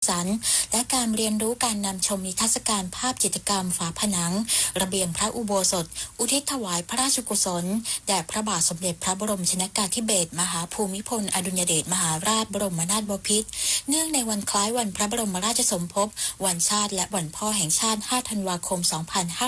สรรค์และการเรียนรู้การนำชมนิทรรศการภาพจิตรกรรมฝาผนังระเบียงพระอุโบสถอุทิศถวายพระราชกุศลแด่พระบาทสมเด็จพระบรมชนกาธิเบศรมหาภูมิพลอดุลยเดชมหาราชบรมนาถบพิตรเนื่องในวันคล้ายวันพระบรมราชสมภพวันชาติและวันพ่อแห่งชาติ5ธันวาคม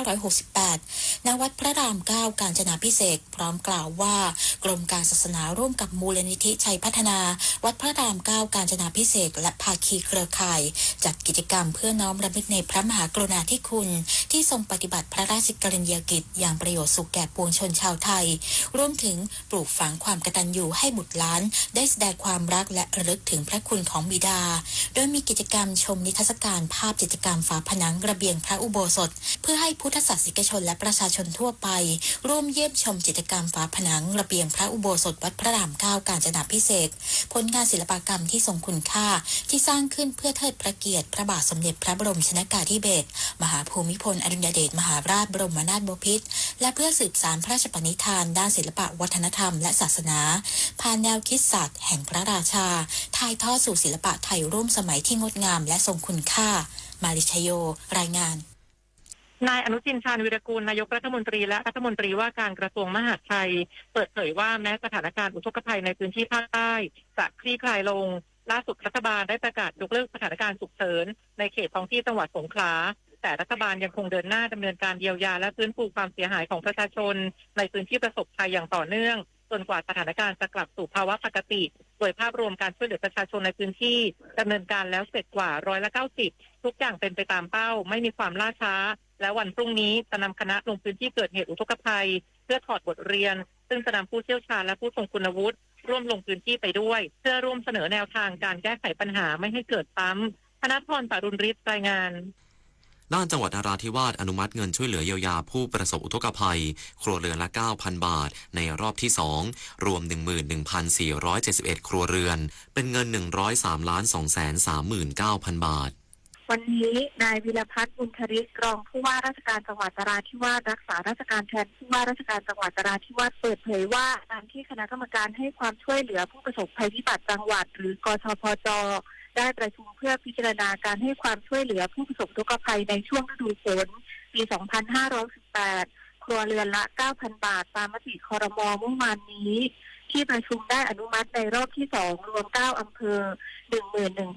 2568ณวัดพระราม9กาญจนาภิเษกพร้อมกล่าวว่ากรมการศาสนาร่วมกับมูลนิธิชัยพัฒนาวัดพระราม9กาญจนาภิเษกและภาคีเครือข่ายจัดกิจกรรมเพื่อน้อมรำลึกในพระมหากรุณาธิคุณที่ทรงปฏิบัติพระราชกรณียกิจอย่างประโยชน์สุขแก่ปวงชนชาวไทยรวมถึงปลูกฝังความกตัญญูให้บุตรหลานได้แสดงความรักและระลึกถึงพระคุณของบิดาโดยมีกิจกรรมชมนิทรรศการภาพจิตรกรรมฝาผนังระเบียงพระอุโบสถเพื่อให้พุทธศาสนิกชนและประชาชนทั่วไปร่วมเยี่ยมชมจิตรกรรมฝาผนังระเบียงพระอุโบสถวัดพระราม9กาญจนาภิเษกผลงานศิลปกรรมที่ทรงคุณค่าที่สร้างขึ้นเพื่อเทิดพระเกียรติพระบาทสมเด็จพระบรมชนกาธิเบศรมหาภูมิพลอดุลยเดชมหาราชบรมนาถบพิตรและเพื่อสืบสานพระราชปณิธานด้านศิลปวัฒนธรรมและศาสนาผ่านแนวคิดศาสตร์แห่งพระราชาถ่ายทอดสู่ศิลปะไทยร่วมสมัยที่งดงามและทรงคุณค่ามาริชโยรายงานนายอนุทินชาญวิรากูลนายกรัฐมนตรีและรัฐมนตรีว่าการกระทรวงมหาดไทยเปิดเผยว่าแม้สถานการณ์อุทกภัยในพื้นที่ภาคใต้จะคลี่คลายลงล่าสุดรัฐบาลได้ประกาศยกเลิกสถานการณ์ฉุกเฉินในเขตท้องที่จังหวัดสงขลาแต่รัฐบาลยังคงเดินหน้าดำเนินการเยียวยาและฟื้นฟูความเสียหายของประชาชนในพื้นที่ประสบภัยอย่างต่อเนื่องจนกว่าสถานการณ์จะกลับสู่ภาวะปกติโดยภาพรวมการช่วยเหลือประชาชนในพื้นที่ดำเนินการแล้วเสร็จกว่า90%ทุกอย่างเป็นไปตามเป้าไม่มีความล่าช้าและวันพรุ่งนี้จะนำคณะลงพื้นที่เกิดเหตุอุทกภัยเพื่อถอดบทเรียนซึ่งจะนำผู้เชี่ยวชาญและผู้ทรงคุณวุฒิร่วมลงพื้นที่ไปด้วยเพื่อร่วมเสนอแนวทางการแก้ไขปัญหาไม่ให้เกิดซ้ำธนพร ปารุณฤทธิ์รายงานด้านจังหวัดนราธิวาสอนุมัติเงินช่วยเหลือเยียวยาผู้ประสบอุทกภัยครัวเรือนละ 9,000 บาทในรอบที่ 2 รวม 11,471 ครัวเรือนเป็นเงิน 103,239,000 บาทวันนี้นายวิรพัฒน์บุญธริศรองผู้ว่าราชการจังหวัดนราธิวาสรักษาราชการแทนผู้ว่าราชการจังหวัดนราธิวาสเปิดเผยว่าการที่คณะกรรมการให้ความช่วยเหลือผู้ประสบภัยพิบัติจังหวัดหรือกชพจ.ได้ประชุมเพื่อพิจารณาการให้ความช่วยเหลือผู้ประสบอุทกภัยในช่วงฤดูฝนปี 2518 ครัวเรือนละ 9,000 บาทตามมติครม.เมื่อวานนี้ที่ประชุมได้อนุมัติในรอบที่ 2 รวม 9 อำเภอ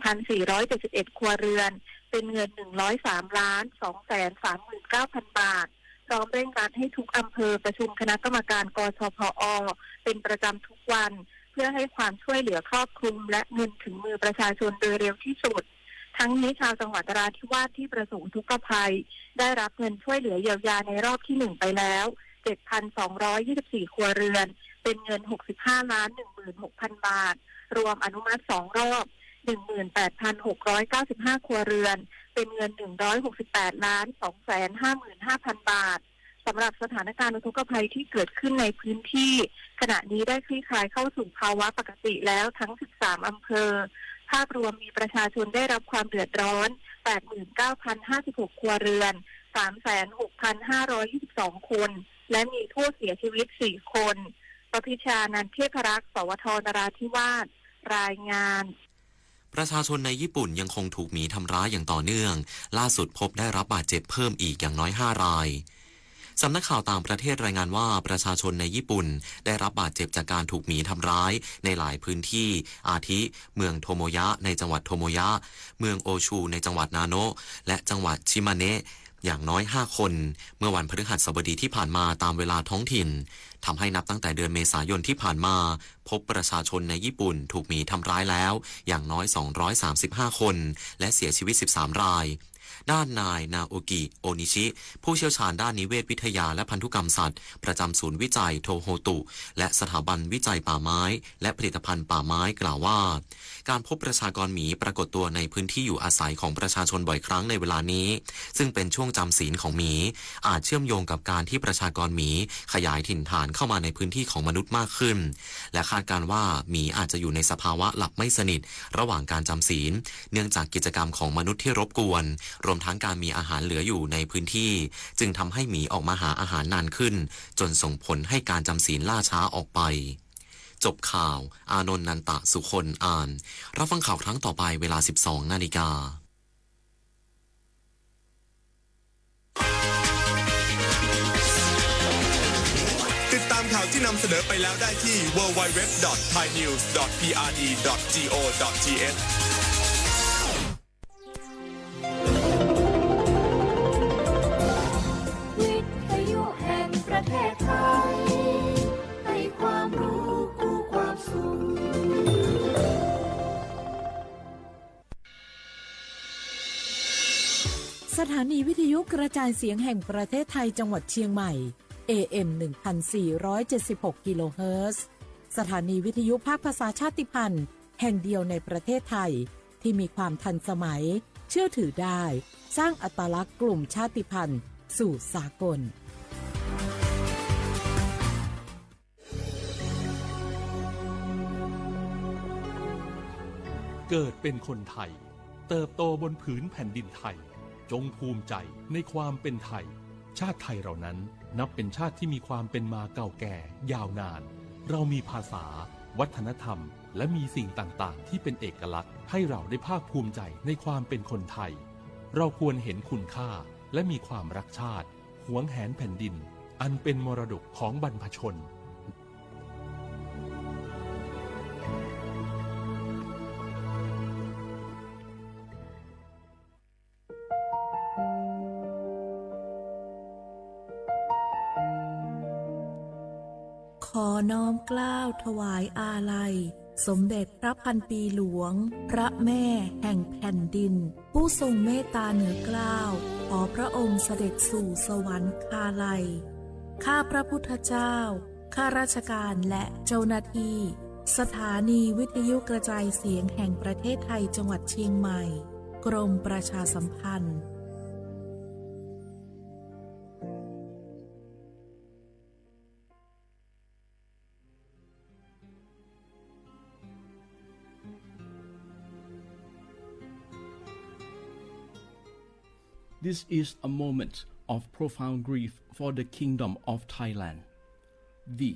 11,471 ครัวเรือนเป็นเงิน 103,239,000 บาทพร้อมเร่งรัดให้ทุกอำเภอประชุมคณะกรรมการกชพอเป็นประจำทุกวันเพื่อให้ความช่วยเหลือครอบคลุมและเงินถึงมือประชาชนโดยเร็วที่สุดทั้งนี้ชาวจังหวัดนราธิวาสที่ประสบอุทกภัยได้รับเงินช่วยเหลือเยียวยาในรอบที่ 1 ไปแล้ว 7,224 ครัวเรือนเป็นเงิน 65,16,000 บาทรวมอนุมัติ 2 รอบ 18,695 ครัวเรือนเป็นเงิน 168,255,000 บาทสำหรับสถานการณ์อุทกภัยที่เกิดขึ้นในพื้นที่ขณะนี้ได้คลี่คลายเข้าสู่ภาวะปกติแล้วทั้ง 13 อำเภอภาพรวมมีประชาชนได้รับความเดือดร้อน 89,056 ครัวเรือน 36,522 คนและมีผู้เสียชีวิต 4 คนประพิชานันท์เทพรักษ์สวทนราธิวาสรายงานประชาชนในญี่ปุ่นยังคงถูกหมีทำร้ายอย่างต่อเนื่องล่าสุดพบได้รับบาดเจ็บเพิ่มอีกอย่างน้อย 5 รายสำนักข่าวต่างประเทศรายงานว่าประชาชนในญี่ปุ่นได้รับบาดเจ็บจากการถูกหมีทำร้ายในหลายพื้นที่อาทิเมืองโทโมยะในจังหวัดโทโมยะเมืองโอชูในจังหวัดนาโนะและจังหวัดชิมาเนะอย่างน้อย 5 คนเมื่อวันพฤหัสบดีที่ผ่านมาตามเวลาท้องถิ่นทำให้นับตั้งแต่เดือนเมษายนที่ผ่านมาพบประชาชนในญี่ปุ่นถูกหมีทำร้ายแล้วอย่างน้อย 235 คนและเสียชีวิต 13 รายด้านนายนาโอกิโอนิชิผู้เชี่ยวชาญด้านนิเวศวิทยาและพันธุกรรมสัตว์ประจำศูนย์วิจัยโทโฮตุและสถาบันวิจัยป่าไม้และผลิตภัณฑ์ป่าไม้กล่าวว่าการพบประชากรหมีปรากฏตัวในพื้นที่อยู่อาศัยของประชาชนบ่อยครั้งในเวลานี้ซึ่งเป็นช่วงจำศีลของหมีอาจเชื่อมโยงกับการที่ประชากรหมีขยายถิ่นฐานเข้ามาในพื้นที่ของมนุษย์มากขึ้นและคาดการณ์ว่าหมีอาจจะอยู่ในสภาวะหลับไม่สนิทระหว่างการจำศีลเนื่องจากกิจกรรมของมนุษย์ที่รบกวนรวมทั้งการมีอาหารเหลืออยู่ในพื้นที่จึงทำให้หมีออกมาหาอาหารนานขึ้นจนส่งผลให้การจำศีลล่าช้าออกไป จบข่าว อานนท์นันตะสุคนอ่าน รับฟังข่าวครั้งต่อไปเวลา 12 นาฬิกาติดตามข่าวที่นำเสนอไปแล้วได้ที่ www.thainews.prd.go.thวิทยุแห่งประเทศไทยให้ความรู้คู่ความสุขสถานีวิทยุกระจายเสียงแห่งประเทศไทยจังหวัดเชียงใหม่ AM 1476 กิโลเฮิรตซ์สถานีวิทยุภาคภาษาชาติพันธุ์แห่งเดียวในประเทศไทยที่มีความทันสมัยเชื่อถือได้สร้างอัตลักษณ์กลุ่มชาติพันธุ์สู่สากลเกิดเป็นคนไทยเติบโตบนผืนแผ่นดินไทยจงภูมิใจในความเป็นไทยชาติไทยเรานั้นนับเป็นชาติที่มีความเป็นมาเก่าแก่ยาวนานเรามีภาษาวัฒนธรรมและมีสิ่งต่างๆที่เป็นเอกลักษณ์ให้เราได้ภาคภูมิใจในความเป็นคนไทยเราควรเห็นคุณค่าและมีความรักชาติหวงแหนแผ่นดินอันเป็นมรดกของบรรพชนขอน้อมเกล้าถวายอาลัยสมเด็จพระพันปีหลวงพระแม่แห่งแผ่นดินผู้ทรงเมตตาเหนือเกล้าขอพระองค์เสด็จสู่สวรรคาลัยข้าพระพุทธเจ้าข้าราชการและเจ้าหน้าที่สถานีวิทยุกระจายเสียงแห่งประเทศไทยจังหวัดเชียงใหม่กรมประชาสัมพันธ์This is a moment of profound grief for the Kingdom of Thailand. The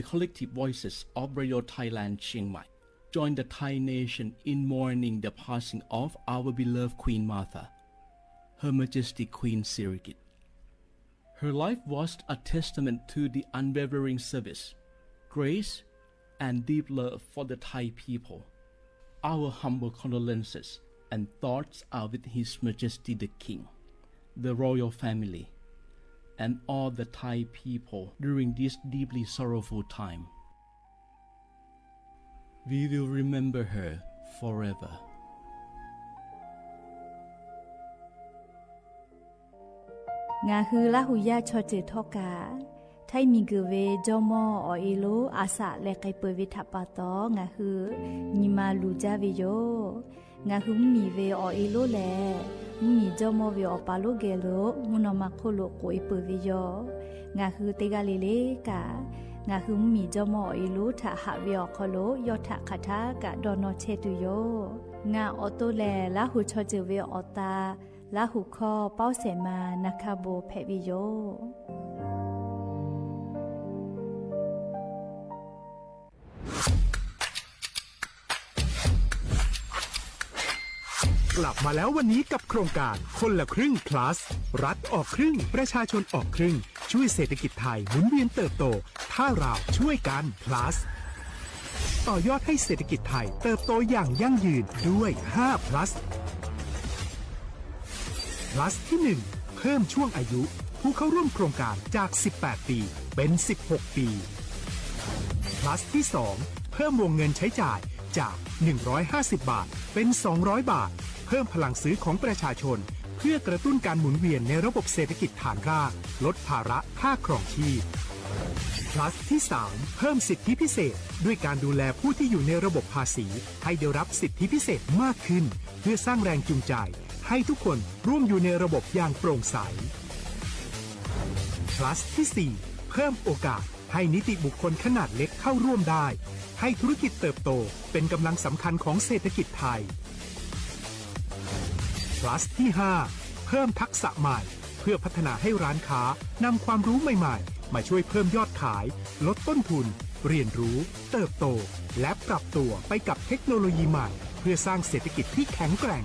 collective voices of Radio Thailand Chiang Mai join the Thai nation in mourning the passing of our beloved Queen Martha, Her Majesty Queen Sirikit. Her life was a testament to the unwavering service, grace, and deep love for the Thai people. Our humble condolences and thoughts are with His Majesty the King, the royal family, and all the Thai people during this deeply sorrowful time. We will remember her forever. งาฮือละหุยาชอเจทอกาไทยมีกเวจอมออเอโลอาสะและไกเปวิทัปปาตองาฮือนิมาลูจาเวโยงาฮือมีเวอเอโลแลมีจอมอเวอปาโลเกโลมุนอมาโคโลโกเปเวโยงาฮือเตกาเลเลกางาฮือมีจอมอเอโลทะหะเวอคโลยอทะคาทากะดอนอเชตุโยงาออโตแลละหุชอเจเวอตาละหุคอเป้าเสมานาคาโบเพวิโยกลับมาแล้ววันนี้กับโครงการคนละครึ่ง plus รัฐออกครึ่งประชาชนออกครึ่งช่วยเศรษฐกิจไทยหมุนเวียนเติบโตถ้าเราช่วยกัน plus ต่อยอดให้เศรษฐกิจไทยเติบโตอย่างยั่งยืนด้วย5 plus plus ที่ 1 เพิ่มช่วงอายุผู้เข้าร่วมโครงการจาก18ปีเป็น16ปี plus ที่ 2 เพิ่มวงเงินใช้จ่ายจาก150 บาทเป็น200 บาทเพิ่มพลังซื้อของประชาชนเพื่อกระตุ้นการหมุนเวียนในระบบเศรษฐกิจฐานรากลดภาระค่าครองชีพ plus ที่ 3 เพิ่มสิทธิพิเศษด้วยการดูแลผู้ที่อยู่ในระบบภาษีให้ได้รับสิทธิพิเศษมากขึ้นเพื่อสร้างแรงจูงใจให้ทุกคนร่วมอยู่ในระบบอย่างโปร่งใส plus ที่ 4 เพิ่มโอกาสให้นิติบุคคลขนาดเล็กเข้าร่วมได้ให้ธุรกิจเติบโตเป็นกำลังสำคัญของเศรษฐกิจไทย plus ที่ 5 เพิ่มทักษะใหม่เพื่อพัฒนาให้ร้านค้านำความรู้ใหม่ๆมาช่วยเพิ่มยอดขายลดต้นทุน เรียนรู้เติบโตและปรับตัวไปกับเทคโนโลยีใหม่เพื่อสร้างเศรษฐกิจที่แข็งแกร่ง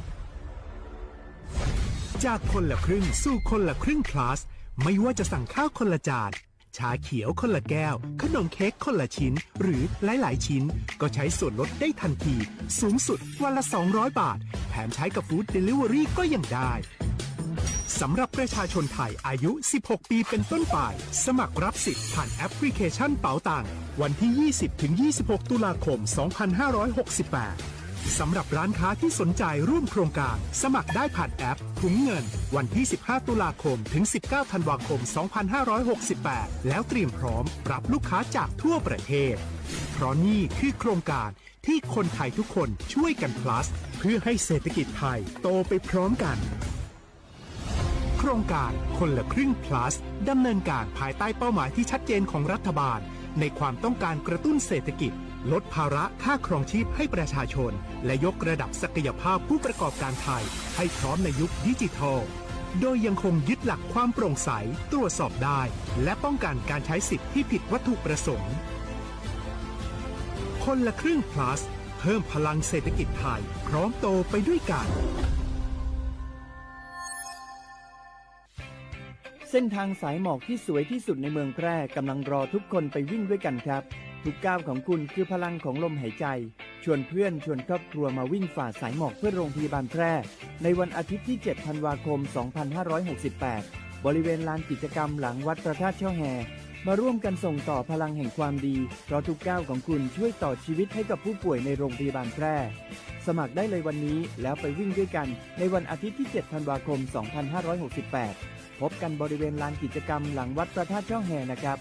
จากคนละครึ่งสู่คนละครึ่ง plus ไม่ว่าจะสั่งข้าวคนละจานชาเขียวคนละแก้วขนมเค้กคนละชิ้นหรือหลายๆชิ้นก็ใช้ส่วนลดได้ทันทีสูงสุดวันละ200 บาทแถมใช้กับฟู้ดเดลิเวอรี่ก็ยังได้สำหรับประชาชนไทยอายุ16 ปีเป็นต้นไปสมัครรับสิทธิ์ผ่านแอปพลิเคชันเป๋าตังวันที่ 20-26 ตุลาคม 2568 สำหรับร้านค้าที่สนใจร่วมโครงการสมัครได้ผ่านแอปถุงเงินวันที่ 15 ตุลาคมถึง 19 ธันวาคม 2568 แล้วเตรียมพร้อมรับลูกค้าจากทั่วประเทศเพราะนี่คือโครงการที่คนไทยทุกคนช่วยกัน plus เพื่อให้เศรษฐกิจไทยโตไปพร้อมกันโครงการคนละครึ่ง plus ดำเนินการภายใต้เป้าหมายที่ชัดเจนของรัฐบาลในความต้องการกระตุ้นเศรษฐกิจลดภาระค่าครองชีพให้ประชาชนและยกระดับศักยภาพผู้ประกอบการไทยให้พร้อมในยุคดิจิทัลโดยยังคงยึดหลักความโปร่งใสตรวจสอบได้และป้องกันการใช้สิทธิที่ผิดวัตถุประสงค์คนละครึ่ง plus เพิ่มพลังเศรษฐกิจไทยพร้อมโตไปด้วยกันเส้นทางสายหมอกที่สวยที่สุดในเมืองแพร่กำลังรอทุกคนไปวิ่งด้วยกันครับทุกก้าวของคุณคือพลังของลมหายใจชวนเพื่อนชวนครอบครัวมาวิ่งฝ่าสายหมอกเพื่อโรงพยาบาลแพร่ในวันอาทิตย์ที่ 7 ธันวาคม 2568 บริเวณลานกิจกรรมหลังวัดพระธาตุช่อแฮมาร่วมกันส่งต่อพลังแห่งความดีเพราะทุกก้าวของคุณช่วยต่อชีวิตให้กับผู้ป่วยในโรงพยาบาลแพร่สมัครได้เลยวันนี้แล้วไปวิ่งด้วยกันในวันอาทิตย์ที่ 7 ธันวาคม 2568 พบกันบริเวณลานกิจกรรมหลังวัดพระธาตุช่อแฮนะครับ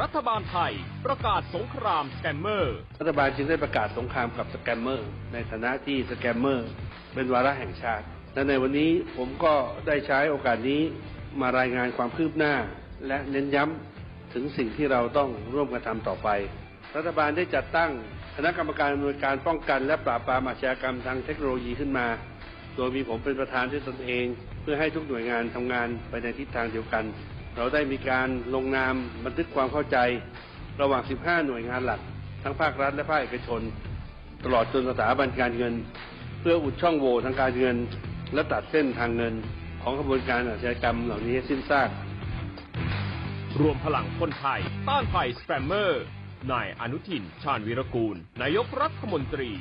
รัฐบาลไทยประกาศสงครามสแกมเมอร์รัฐบาลจึงได้ประกาศสงครามกับสแกมเมอร์ในฐานะที่สแกมเมอร์เป็นวาระแห่งชาติและในวันนี้ผมก็ได้ใช้โอกาสนี้มารายงานความคืบหน้าและเน้นย้ำถึงสิ่งที่เราต้องร่วมกันทำต่อไปรัฐบาลได้จัดตั้งคณะกรรมการอำนวยการป้องกันและปราบปรามอาชญากรรมทางเทคโนโลยีขึ้นมาโดยมีผมเป็นประธานด้วยตนเองเพื่อให้ทุกหน่วยงานทำงานไปในทิศทางเดียวกันเราได้มีการลงนามบันทึกความเข้าใจระหว่าง 15 หน่วยงานหลักทั้งภาครัฐและภาคเอกชนตลอดจนสถาบันการเงินเพื่ออุดช่องโหว่ทางการเงินและตัดเส้นทางเงินของกระบวนการอาชญากรรมเหล่านี้ให้สิ้นซากรวมพลังคนไทยต้านภัยสแกมเมอร์นายอนุทินชาญวีรกูลนายกรัฐมนตรี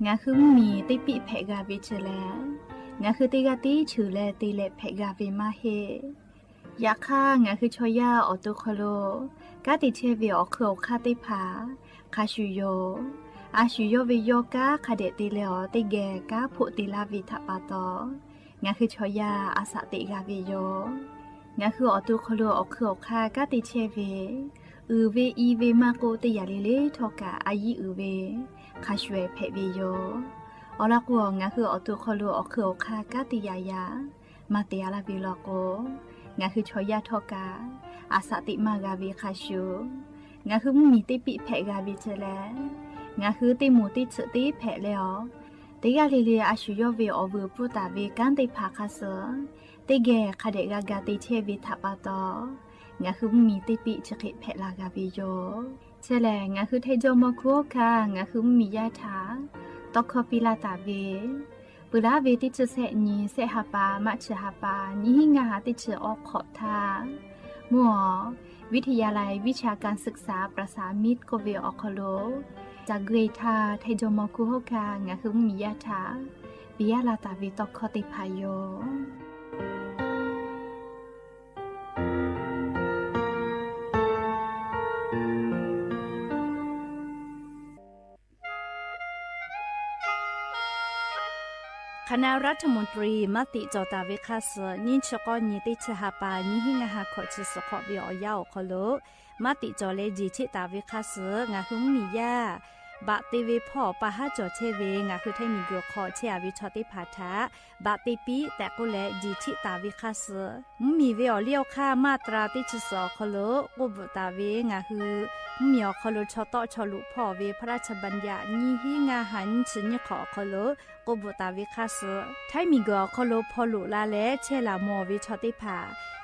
งาคือมีติปิเพกาวิชแลงาคือติกาติชูแลติเลเพกาวิมาเฮยาค่างาคือชอยาออโตโคโลกาติเชวิออโคคาติพาคาชูโยอาชูโยวิโยกาคาเดติเลอติเกกาโพติลาวิทาปาโตงาคือชอยาอาสะติกาวิโยงาคือออโตโคโลออโคคากาติเชวิเวอีเวมาโกติยาเลเลทอกาอายีเวคาชเวเพวิโยอลักวงาคืออตุคโลอคือคากาติยายามาเตียลาบิลโกงาคือชอยาทอกาอาสติมากาวิคาชูงาคือมีติปิเพกาวิเจแลงาคือติมูติสติเพเลอติกาลิเลอาชูโยเวอเวปุตาเวกันติภาคาเซติเกคาเดกากาติเชวิทัปาโตงาคือมีติปิชกิเพลากาวิโยเชลงาคือไทโจมคุคางาคือมียาถาตอกคปิลาตาเวปุลาเวติชเสนีเสหปามัชหปานิหิงาหาติชออกขอทามัววิทยาลัยวิชาการศึกษาประสานมิตรโกเวออคโลจากเกรทาไทโจมคุคางาคือมียาถาวิยาลาตาเวตอกคติพายโยคณะรัฐมนตรีมติจอตาเวคาสนิชกอนิติชหปานิหิงาหาขอจิสขอวิอยาวขอโลมติจอเลจิชิตาเวคาสงาหุมมียา บะติเวพ่อปะฮะจอเชเวงาคือไทมีเกขอเชอวิชอติผาทะบะติปีแต่ก็แลจีชิตาวิคาเสมีเวอเลี้ยวค่ามาตราติชสอคโลกุบตาเวงาคือมีอคโลชอตอชอลุพ่อเวพระราชบัญญัตินี้หิงาหันชิญขอคโลกุบตาวิคาเสไทมีเกคโลพอลุลาและเชลามอวิชอติผา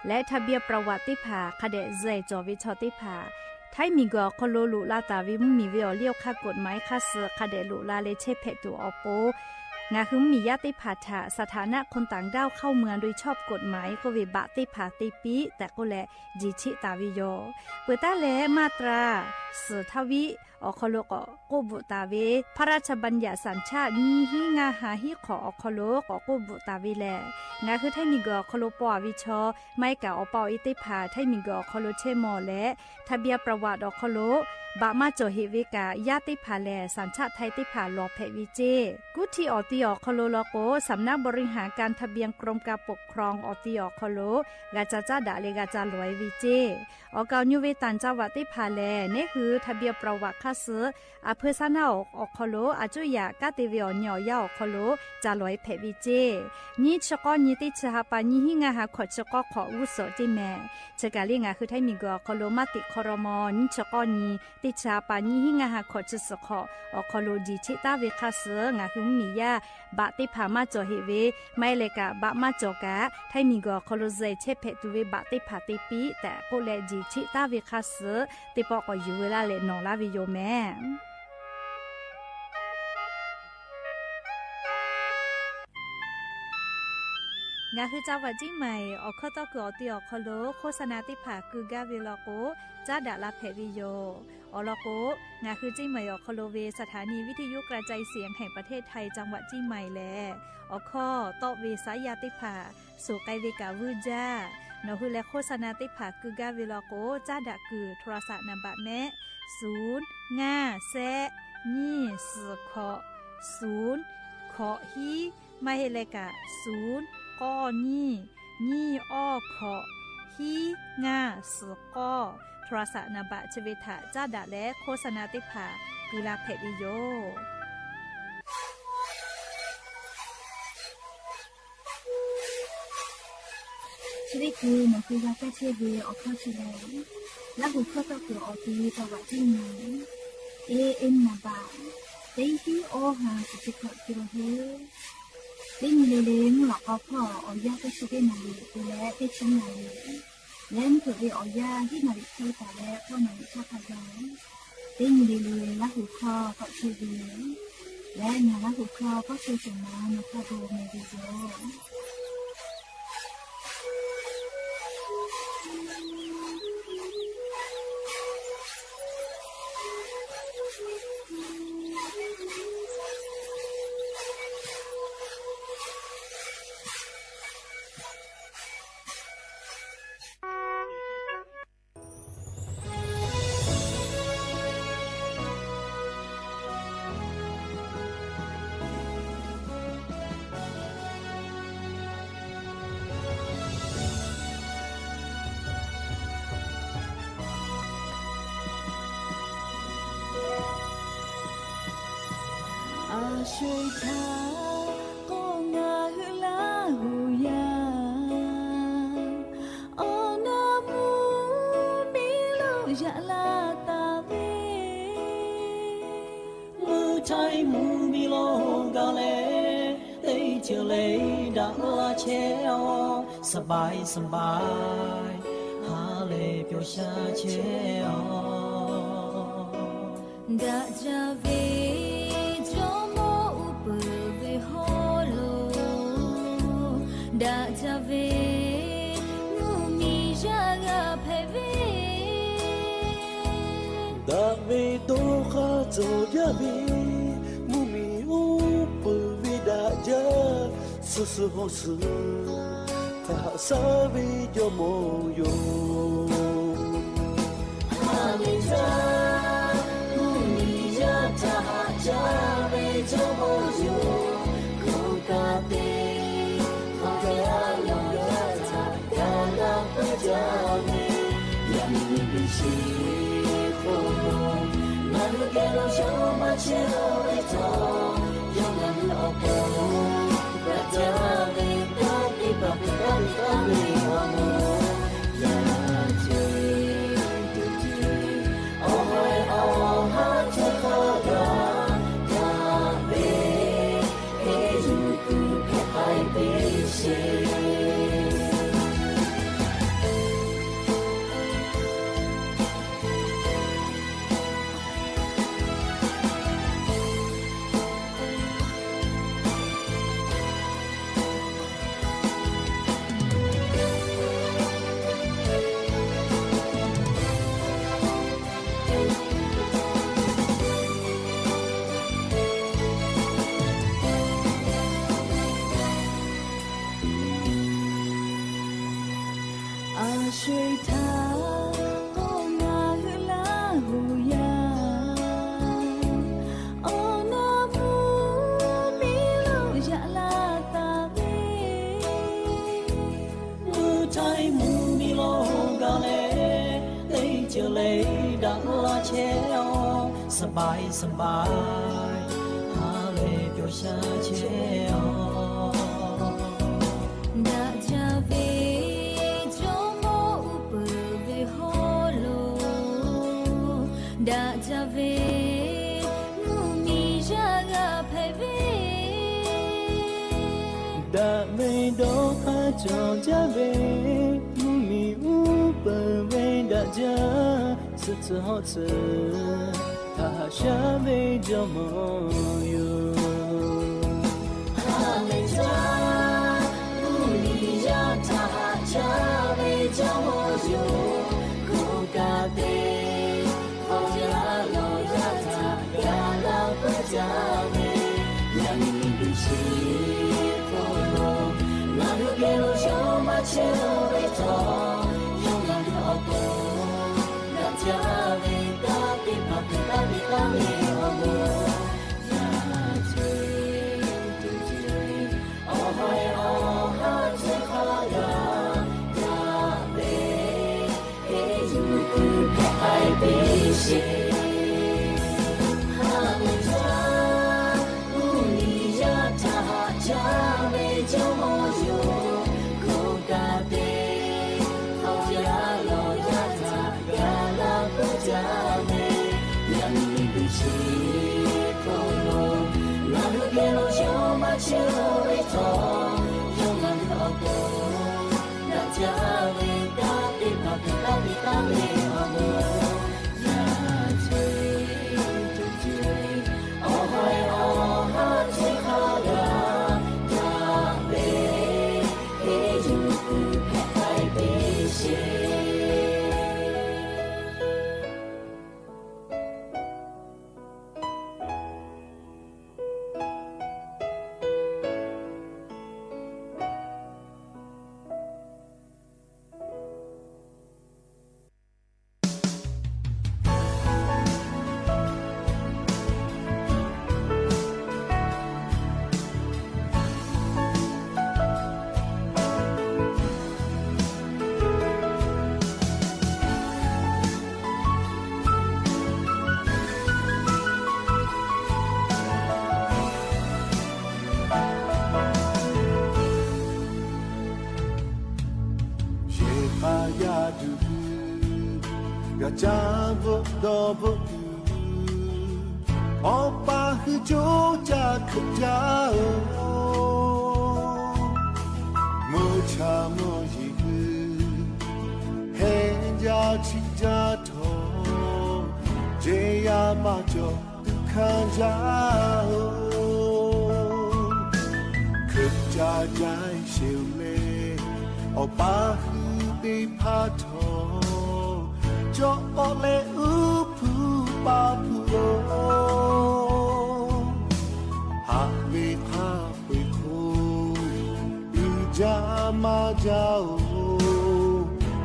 และทะเบียนประวัติผาคเดเจจอวิชอติผาไทมีเกคโลลุลาตาวิมีเวอเลี้ยวค่ากฎหมายคาเสคเดลุลาเลเชเพตุอโปงาคือมีญาติผาถะสถานะคนต่างด้าวเข้าเมืองโดยชอบกฎหมายก็เวบะติผาติปีแต่ก็แลจีชิตาวิโยเปิดตาแลมาตราสือทวิอคโลกโกบุตาเวพระราชบัญญัติสัญชาตินี้หิงาหาหิขออคโลกโกบุตาเวแลงาคือไทมีเกอคโลปอวิชอไม่กะอปออิติผาไทมีเกอคโลเชมอและทะเบียนประวัติอคโลบะมาโจเฮเวกาญาติผาแลสัญชาติไทยติผาลอเพวิเจกุที่ออติอคโลโลโกสำนักบริหารการทะเบียนกรมการปกครองออติอคโลกาจาจาดาเลกาจาลวยวิเจออกาญูเวตันจาวติผาแลนี่คือทะเบียนประวัติคาเสอเพซานาอคโลอาจุยากาติเวอญอยาอคโลจาลวยเพวิเจนี้ชกอนี้ติชหาปานี้หิงาหาขอชกอขออุโสติแม่ชกาลิงาคือไทมีกอคโลมาติคอรมอนี้ชกอนี้ติชาปานี้หิงาหาขอชสขอคโลจีชิตาเวคาเสงาคือมียาบะติผามาจอเฮเวไม่เลกะบะมาจอกะไทมีกอคโลเจเชเพตุเวบะติผาติปีแต่ก็แลจีชิตาเวคาเสติปอกอยู่เวลาเลนอลาวิโยแม่งาคือจาวจิ้งใหม่ออกข้อต่อเกือตีออกคโลโฆษณาติผาคือกาเวลโกจ้าดาลาเพวิโยอลโกงาคือจิ้งใหม่ออกคโลเวสถานีวิทยุกระจายเสียงแห่งประเทศไทยจังหวัดจิ้งใหม่แลออกข้อต่อเวสายาติผาสู่ไกเวกาวูจ้านอคือและโฆษณาติผาคือกาเวลโกจ้าดาคือโทรศัพท์นำบัตรแม่0 5 แซนี่4ขอ0ขอฮีไม่ให้เลกะ0ก้อนี่อ้อขอฮีง่าสือก้อโทรศัพท์นบะชเวทะจ้าดะและโฆษณาติผากุลาเพดิโยชีวิตคือมันคือว่าแค่เชื่อเวออกข้อเฉลยและหุบข้อต่อเกี่ยวออกทีประวัติที่ไหนเอ็นนาบาเต็งที่โอหาสุดขอกิโลเฮเล่นเล่นหลอกพ่อออยาก็ช่วยนาลีดูแลได้ชิ้นนาลีเล่นเกิดเวออยาที่นาลีช่วยแต่แล้วก็นาลีชอบพยายเล่นเล่นและหุบข้อก็ช่วยเวและนาและหุบข้อก็ช่วยส่งมาในข้อโบในวิดีโอ水塔ก็งาหือลาหูยาออนามูมีลูยาลาตาเวมือไทยมูมีโลกาเลเตยเจเลดาลาเชอสบายสบายฮาเลเปียวชาเชอดาจาเวda jave mumi jaga pheve da ve to kha zo ya ve mumi u pu vi da ja su su ho su ta sa vi yo mo yo ha ni ja mumi ja ta ja ve jo mo yo ko ka te Yami bishi kono, maru kero shoma สบายสบายหาเลยเปียวชาเชอดาจาเวจโมอุปเวโฮโลดาจาเวมูมีจากาเพเวดาเวโดคาจอจาเวมูมีอุปเวดาจาสุดฮอต他下没这么有，哈没家，不离家，他下没这么有，苦咖啡，好家老家他呀老不家没，让你比起风浪，那路给我小马牵为头，勇敢的好过，那家没。Jabo dobo Opa hujoja kejauh Mocha mojihu Henja cijato Jaya majo tukang jauh Kejajai siule Opa hudipato cho ole upu papulo ha me ha we ko ujama jao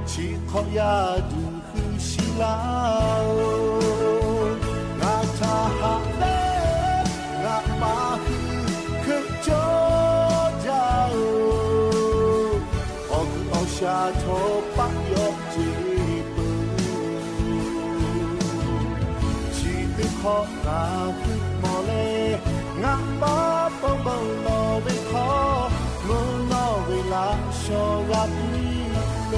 chi kho ya du hu shi la na ta ha le na ma hu ke jo jao o sha to pa yo jiขอลา เลงะปอปองบองโลเวคอมุนโลเวลาชอรับโล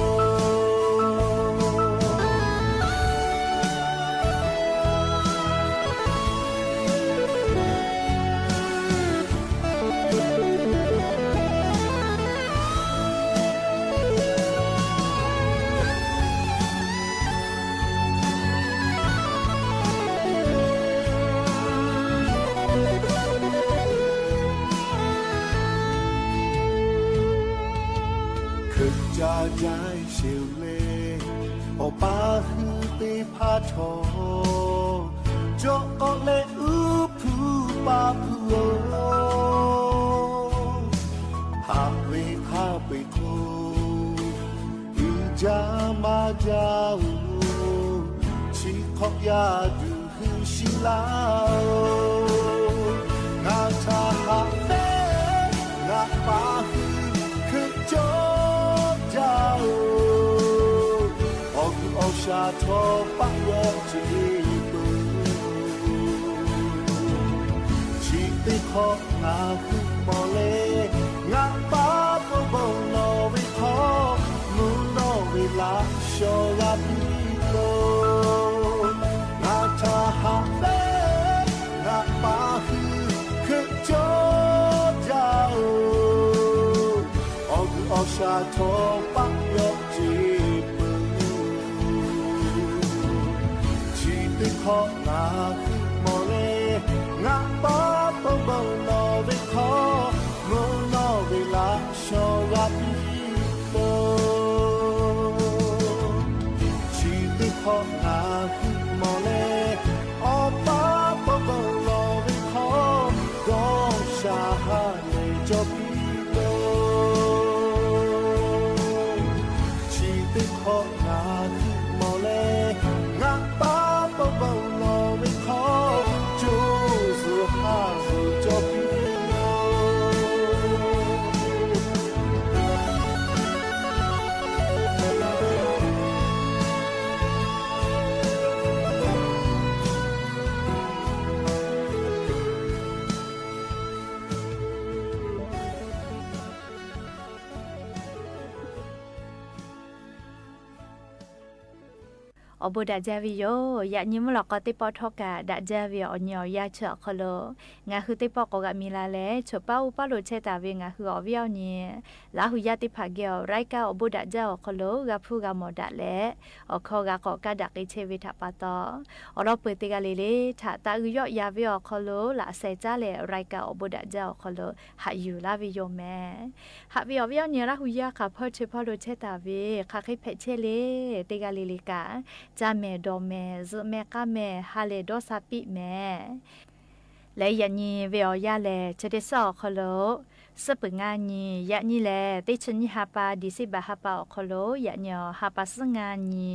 จะใจเสียวเลโอป้าฮือตีพาทอจอกอเลอูผู้ป้าผู้หาเวหาไปโคอีจามาจาวชีขอกยาดูฮือชิลางาชาหาเฟงาป้าฮือคือจอชาทอปักยอจีปูชีติขอนาคือมอเลงาป้าปบงโนวิขอมูโนวิลาชอรับโลงาชาหาเฟงาป้าคือจอจาวอชาทอปักยอจีขอนาคือมอเลงะปอปองบองโลเวคอมูโนเวลาชอรับโลชีวิตขอนาคือมอเลออปอปองบองโลเวคอดองชาฮาเลจบโลชีวิตขอนาคือมอเลงะปอbông lo với khó chú dù ha dù choอบุดาเจวิโยยะนิมหลอกก็ติปอทอกะดาเจวิอญอยาเฉอคโลงาคือติปอกกะมีลาเลฉป้าอุปาโลเชตาเวงาคืออวิอญลาหุยาติภาเกลไรกาอบุดาเจอคโลกะพูกะมอดะเลอคอกะกอกะดักอิเชวิทะปาตออรอเปติกะเลเลทะตาอุยอยาวิอคโลลาเซจาเลไรกาอบุดาเจอคโลหะอยู่ลาวิโยแมหะวิอวิอญลาหุยาคาพอเชพอโลเชตาเวคาคิเพเชเลติกะเลเลกาจาเมดอเมซเมกะเมฮาเลดอซาปิเมและยันนีเวียยาเลจะได้สอคโลสปงานียะนี่แลติชนิฮาปาดิสิบาฮาปาคโลยะเนอฮาปาสงานี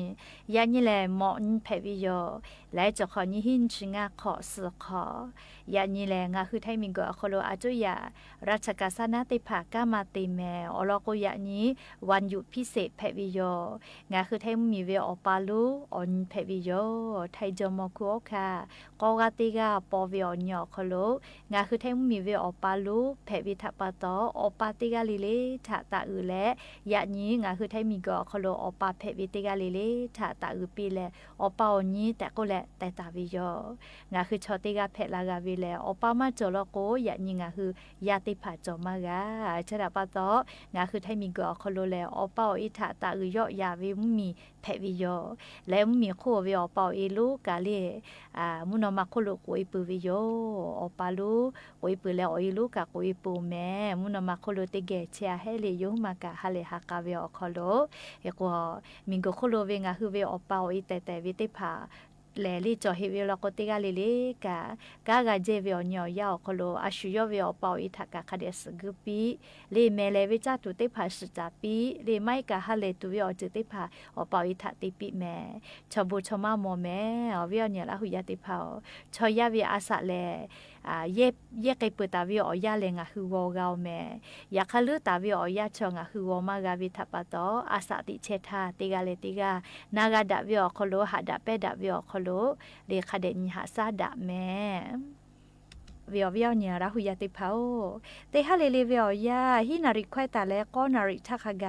ยะนี่แลมอนเพวิโยและจะขอนิหินชิงาขอสขอยะนี่แลงาคือไทมิงก็คโลอาจุยาราชกาสนาติภากามาติเมอลโกยะนี้วันหยุดพิเศษเพวิโยงาคือไทมีเวอปาลูออนเพวิโยไทจมคุโอคากอกาติกาปอเวอญอคโลงาคือไทมีเวอปาลูเพวิทะปาตออปาติกาลิเลทะตะอืและยะนี้งาคือไทมีก็คโลอปาเพวิติกาลิเลทะตะอืปีแลอปาอนี้แต่ก็แลแต่ตาวิโยงาคือชอติกาเพลากาวิแลอปามาจอลโกยะนี้งาคือยาติผาจอมากาชะดาปาตองาคือไทมีก็คโลแลอปาอิทะตะอืยอยาวิมีเพวิโยและมีโควิอปาอิลูกาเลมุนมาโคโลโกอิปุวิโยอปาลูโกอิปุแลออิลูกาโกอิปุแมมุนมาโคโลติเกเชียเฮเลยุมากะฮาเลฮากาเวอคโลเอกว่ามิงโกโคโลเวงาคือเวอปาอิเตเตวิติผาแลลี่จอเฮเวลโกติกาเลเลกากาเจเวอญอยาคโลอาชุยเวอปาอิทากะคาเดสกปีเลเมเลวิจาตุติผาสจาปีเลไมกะฮาเลตุเวอจติผาอปาอิทาติปิแมชบุชมาโมแมอเวอญละหุยาติผาชอยาเวอาสะเลเยไกเปตาวิอยาเลงะคือวอกาวแมยาคลือตาวิอยาชงะคือวมากาวิทัปตออาสะติเชทาติกาเลติกานากาดะวิอคโลหะดะเปดะวิอคโลเลคเดญหาซาดะแม เวียวเนี่ยราหุยาติเผาเตฮาเลเลเวียวยาฮินาริควายตาและก็นาริทักไก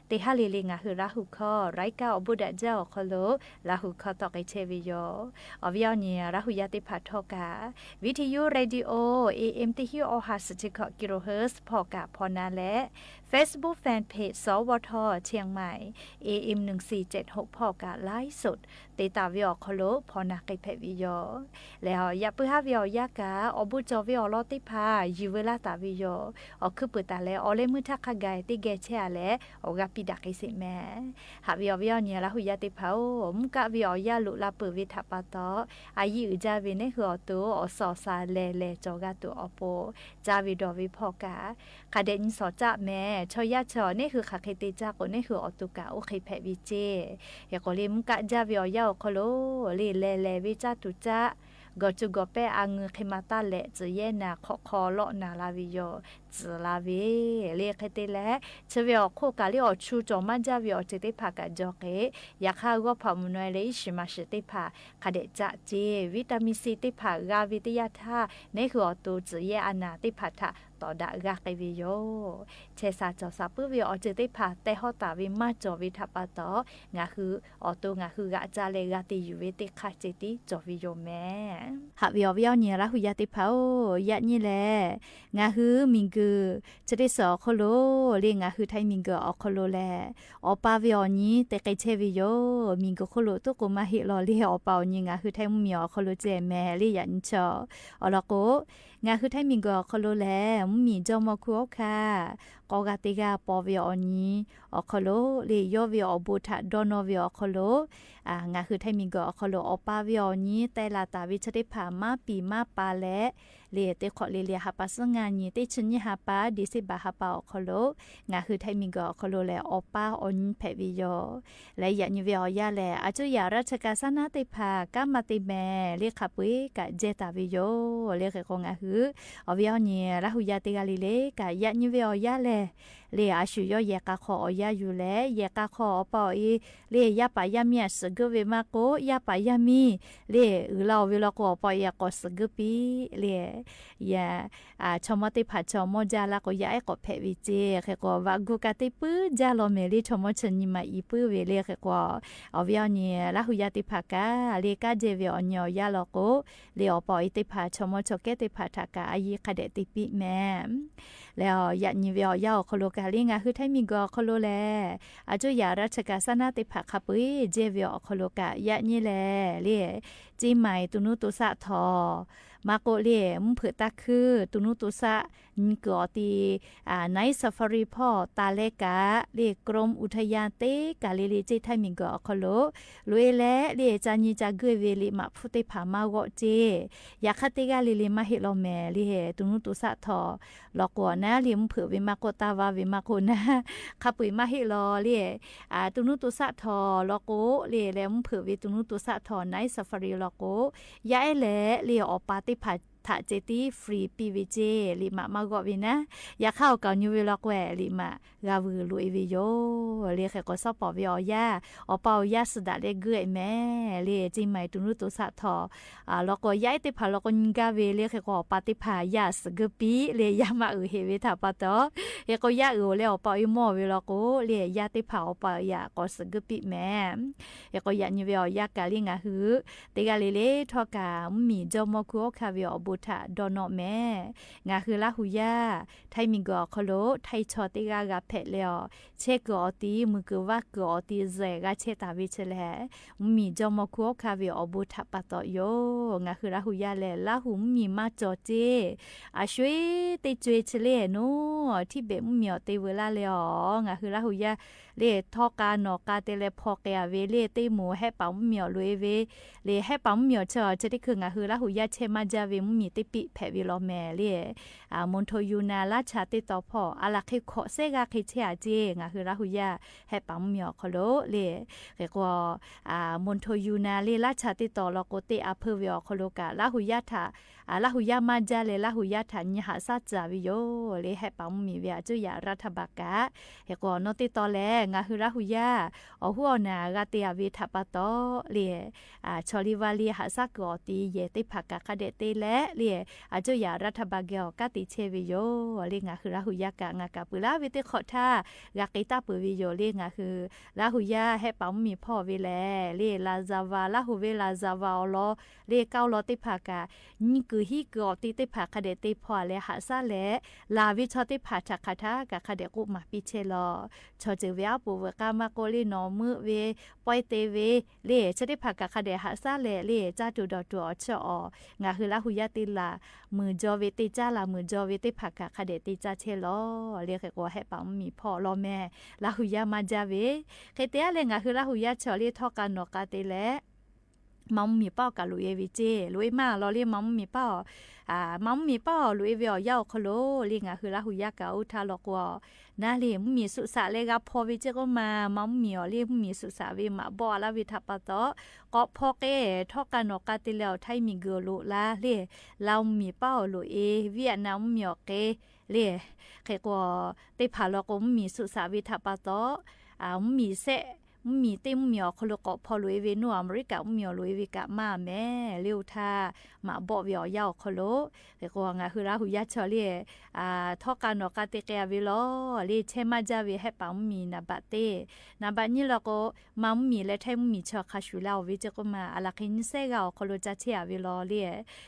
เตฮาเลเลงาคือราหุคอไรกาอบุดะเจ้าคอโลราหุคอตอกไอเชวิโยอเวียวเนี่ยราหุยาติผาทอกาวิทยุเรดิโอ AM ติฮิโอฮัสจิกกิโลเฮิรตซ์พอกะพอนาและ Facebook Fanpage สวทเชียงใหม่ AM 1476พอกะไลฟ์สดเตตาวิอคอโลพอนาไกเพวิโยแล้วอย่าปื้อฮาวิอยากาอบุจอวิอลอติพายูเวลาตาวิโยอคือปืตาและอเลมือทักไกติเกเชอาและออกาปิดักไอสิแม่หาวิอเนี่ยละหุยาติเผามุกะวิอยาลุลาปืวิทัปาตออายิอุจาวิเนหัวตัวอสอซาเลจอกาตัวอโปจาวิดอวิพอกาคาเดนสอจะแม่ชอยาชอนี่คือคาเคติจากนี่คืออตุกาโอเคแพวิเจยากอลิมกะจาวิอยาคโลเลวิจาตุจะก็จุกเปอังเขมาตาเลจะเยนาคอเลาะนาลาวิโยจะลาวิเรียกให้ตีและเชวิอโคกาลิอชูจอมันจาวิอเจติพากะจอกเกอยากข้าวก็พอมุนวยเลยชิมาเชติพาคาเดจะเจวิตามินซีติพากาวิทยาธาในคืออตูจะเยอนาติพาทาต่อดากาเกวิโยเชซาจอซาปุวิอเจติพาแต่ฮอตาวิมาจอวิทัปาตองาคืออตูงาคือกะจาเลกาติยูเวติคาเจติจอวิโยแม่หาวิอเนี่ยละหุยาติเผายะนี่แหละงาคือมิงกือจะได้สอคโลเรียงงาคือไทยมิงกืออคโลแลอปาวิอนี้แต่ไกเชวิโยมิงกือคโลตุกมาฮิลอเลีอปานี้งาคือไทยมุมีอคโลเจแม่เรียันชออลโกงาคือไทยมิงกืออคโลแลมุมีจอมคุอค่ะกอกาติกาปอวิอนี้อคโลเลียวิอบุทะดอนวิอคโลงาคือไทยมิงกืออคโลอปาวิอนี้แต่ลาตาวิชได้ผ่ามาปีมาปาและเลเตขอเลหาปัสงานนี้เตชญหาปาดิสิบาหาปาอคโลงาคือไทยมิงกืออคโลแลอปาอนแพวิโยและยะนิเวียแลอาจุยาราชกาสนาเตพากามาติแมเรียกขับปุยกะเจตาวิโยเรียกกงาคืออวิอเนี่ยละหุยาติกาลิเลกะยะนิเวียแลเลอาชุยอยกะขอยาอยู่แลยกะขอปออีเลยะปายามีสกเวมาโกยะปายามีเลลาเวลาโกปอยากสกปีเลยาชมติผัดชมจาละก็ยาก็เพวิเจเคก็วากุกะติปื้จาโลเมลิชมชนิมาอีปื้เวเลเคก็อวิอเนี่ยละหุยาติภากาเลกาเจเวอญยาลโกเลอปอยติผัดชมชเกติผัดทากาอายิคเดติปิแมแล้วยะนิเวียอคโลกาลิงาคือไทมิงกอคโลแลอาจุยาราชกาสนาติภาคปุยเจเวียอคโลกะยะนี่แลเลจีใหม่ตุนุตุสะทอมาโกเลมเผือตาคือตุนุตุสะนกอตีไนซาฟารีพ่อตาเลกะเลกรมอุทยานเตกาเลเลเจไทมิงกอคโลลุเอเลเลจานิจาเกเวลิมาพุติภามาวเจยาคติกาเลเลมาเฮโลแมเลตุนุตุสะทอลอกอนะลิมเผือเวมาโกตาวาเวมาโกนะขับปุยมาเฮโลเลตุนุตุสะทอลอโกเลเลมเผือเวตุนุตุสะทอไนซาฟารีลอโกยาเอเลออปาติผัดถ้าเจตีฟรีปีวิเจลิมามากอวินะอยากเข้ากับนิวเวลอกแวลิมากาวูลุยวิโยเรียกก็สอบปอวิอยาอปอยาสดาเลเกยแม่เรียจิไม่ตุนุตุสะทอแล้วก็ย้ายติพาแล้วก็กาเวเรียกก็ปฏิภายาสกปีเรียยามาเฮเวทาปะตอเรียกก็ยาแล้วปอยมอเวลก็เรียยาติพาปอยาก็สกปีแม่เรียกก็ยานิวเวยากาลิงาหือติกาเลเลทอกามีจอมคุอคาเวอบุทะดอนอแม่งาคือละหุยาไทมิงกอคโลไทชอติกากาเพเลอเชกอตีมือกว่ากอตีเซกาเชตาวิเชเลมีจอมคุอคาเวอบุทะปะตอโยงาคือละหุยาเลละหุมีมาจอเจอาช่วยติจวยเชเลโนที่เบมมีอติเวลาเลองาคือละหุยาเลทอกานอกาเตเลพอกยาเวเลติหมูให้ปั๊มมีอลุยเวเลให้ปั๊มมีอเชอจะได้คืองาคือละหุยาเชมาจาเวมีติปิแพวิโลแมเลียมณฑยูนาราชาติต่อพ่ออาลักให้ขอเซกาคิเชียเจงาคือราหุยาให้ปั๊มมีอคโลเลเรียกว่ามณฑยูนาเลราชาติต่อลโกเตอเพวิอคโลการาหุยาทาราหุยามาจาเลราหุยาทัญหาสัจจาวิโยเลให้ปั๊มมีเวียจุยารัฐบากะเรียกว่านติตอแลงาคือราหุยาอหัวนากาเตียวิทัปตอเลชอลิวาลีหาสักกอตีเยติภากะคเดเตและ เลียอาจจะอย่ารัฐบาลเกอกติเชวิโยเลียงาคือราหุยากะงากะปุลาวิเตขอท่ากากิตาปุวิโยเลียงาคือราหุยาให้ปั๊มมีพ่อวิแลเลียลาซาวาลาหุเวลาซาวาลอเลียเกาลอติภากะนี่คือฮิกอติติภาคเดติพ่อเลหาซาเลลาวิชอติภาจักคาทากะคเดกุมาปิเชลอชอจิเวียปูวกามาโกลีนอมือเวปอยเตเวเลียชติภากะคเดหาซาเลเลียจ้าดูดอตัวชองาคือราหุยาติลามือจอเวติจ้าลามือจอเวติภากะคเดติจ้าเชลอเรียกว่าให้ปั๊มมีพ่อลอแม่ราหุยามาจาเวเคเตะเลงาคือราหุยาชอลีทอกันนอกาเตเลมัมมีเป้ากับลุยวิเจลุยมาเราเรียกมัมมีเป้ามัมมีเป้าลุยเวียวยาวคโลเรียกคือราหุยากะอุทาลอกว่านาเรียมมีสุสาเลกับพอวิเจก็มามัมมีเรียกมีสุสาเวมาบ่ละวิทัปะตอก็พอเกทอกันนอกาติแล้วไทยมีเกลุลาเรียเรามีเป้าลุยเวียดนามมีเกเรียใครก็ติพาลก็มีสุสาวิทัปะตอมีเสมีเต็มมีคลกพอลุยเวนัวอเมริกามีลุยวิกะมาแม่เลี้ยวท่ามาบ่เวียวยาวคโลแต่ก็งาคือราหุยาชอลีทอกันนอกาเตเกวิโลลีเชมาจาวิให้ปั๊มมีนาบะเตนาบะนี่แล้วก็มัมมีและไทยมีชอคาชูลาววิจก็มาอะลาคินเซกาคโลจาเทียวิโลลี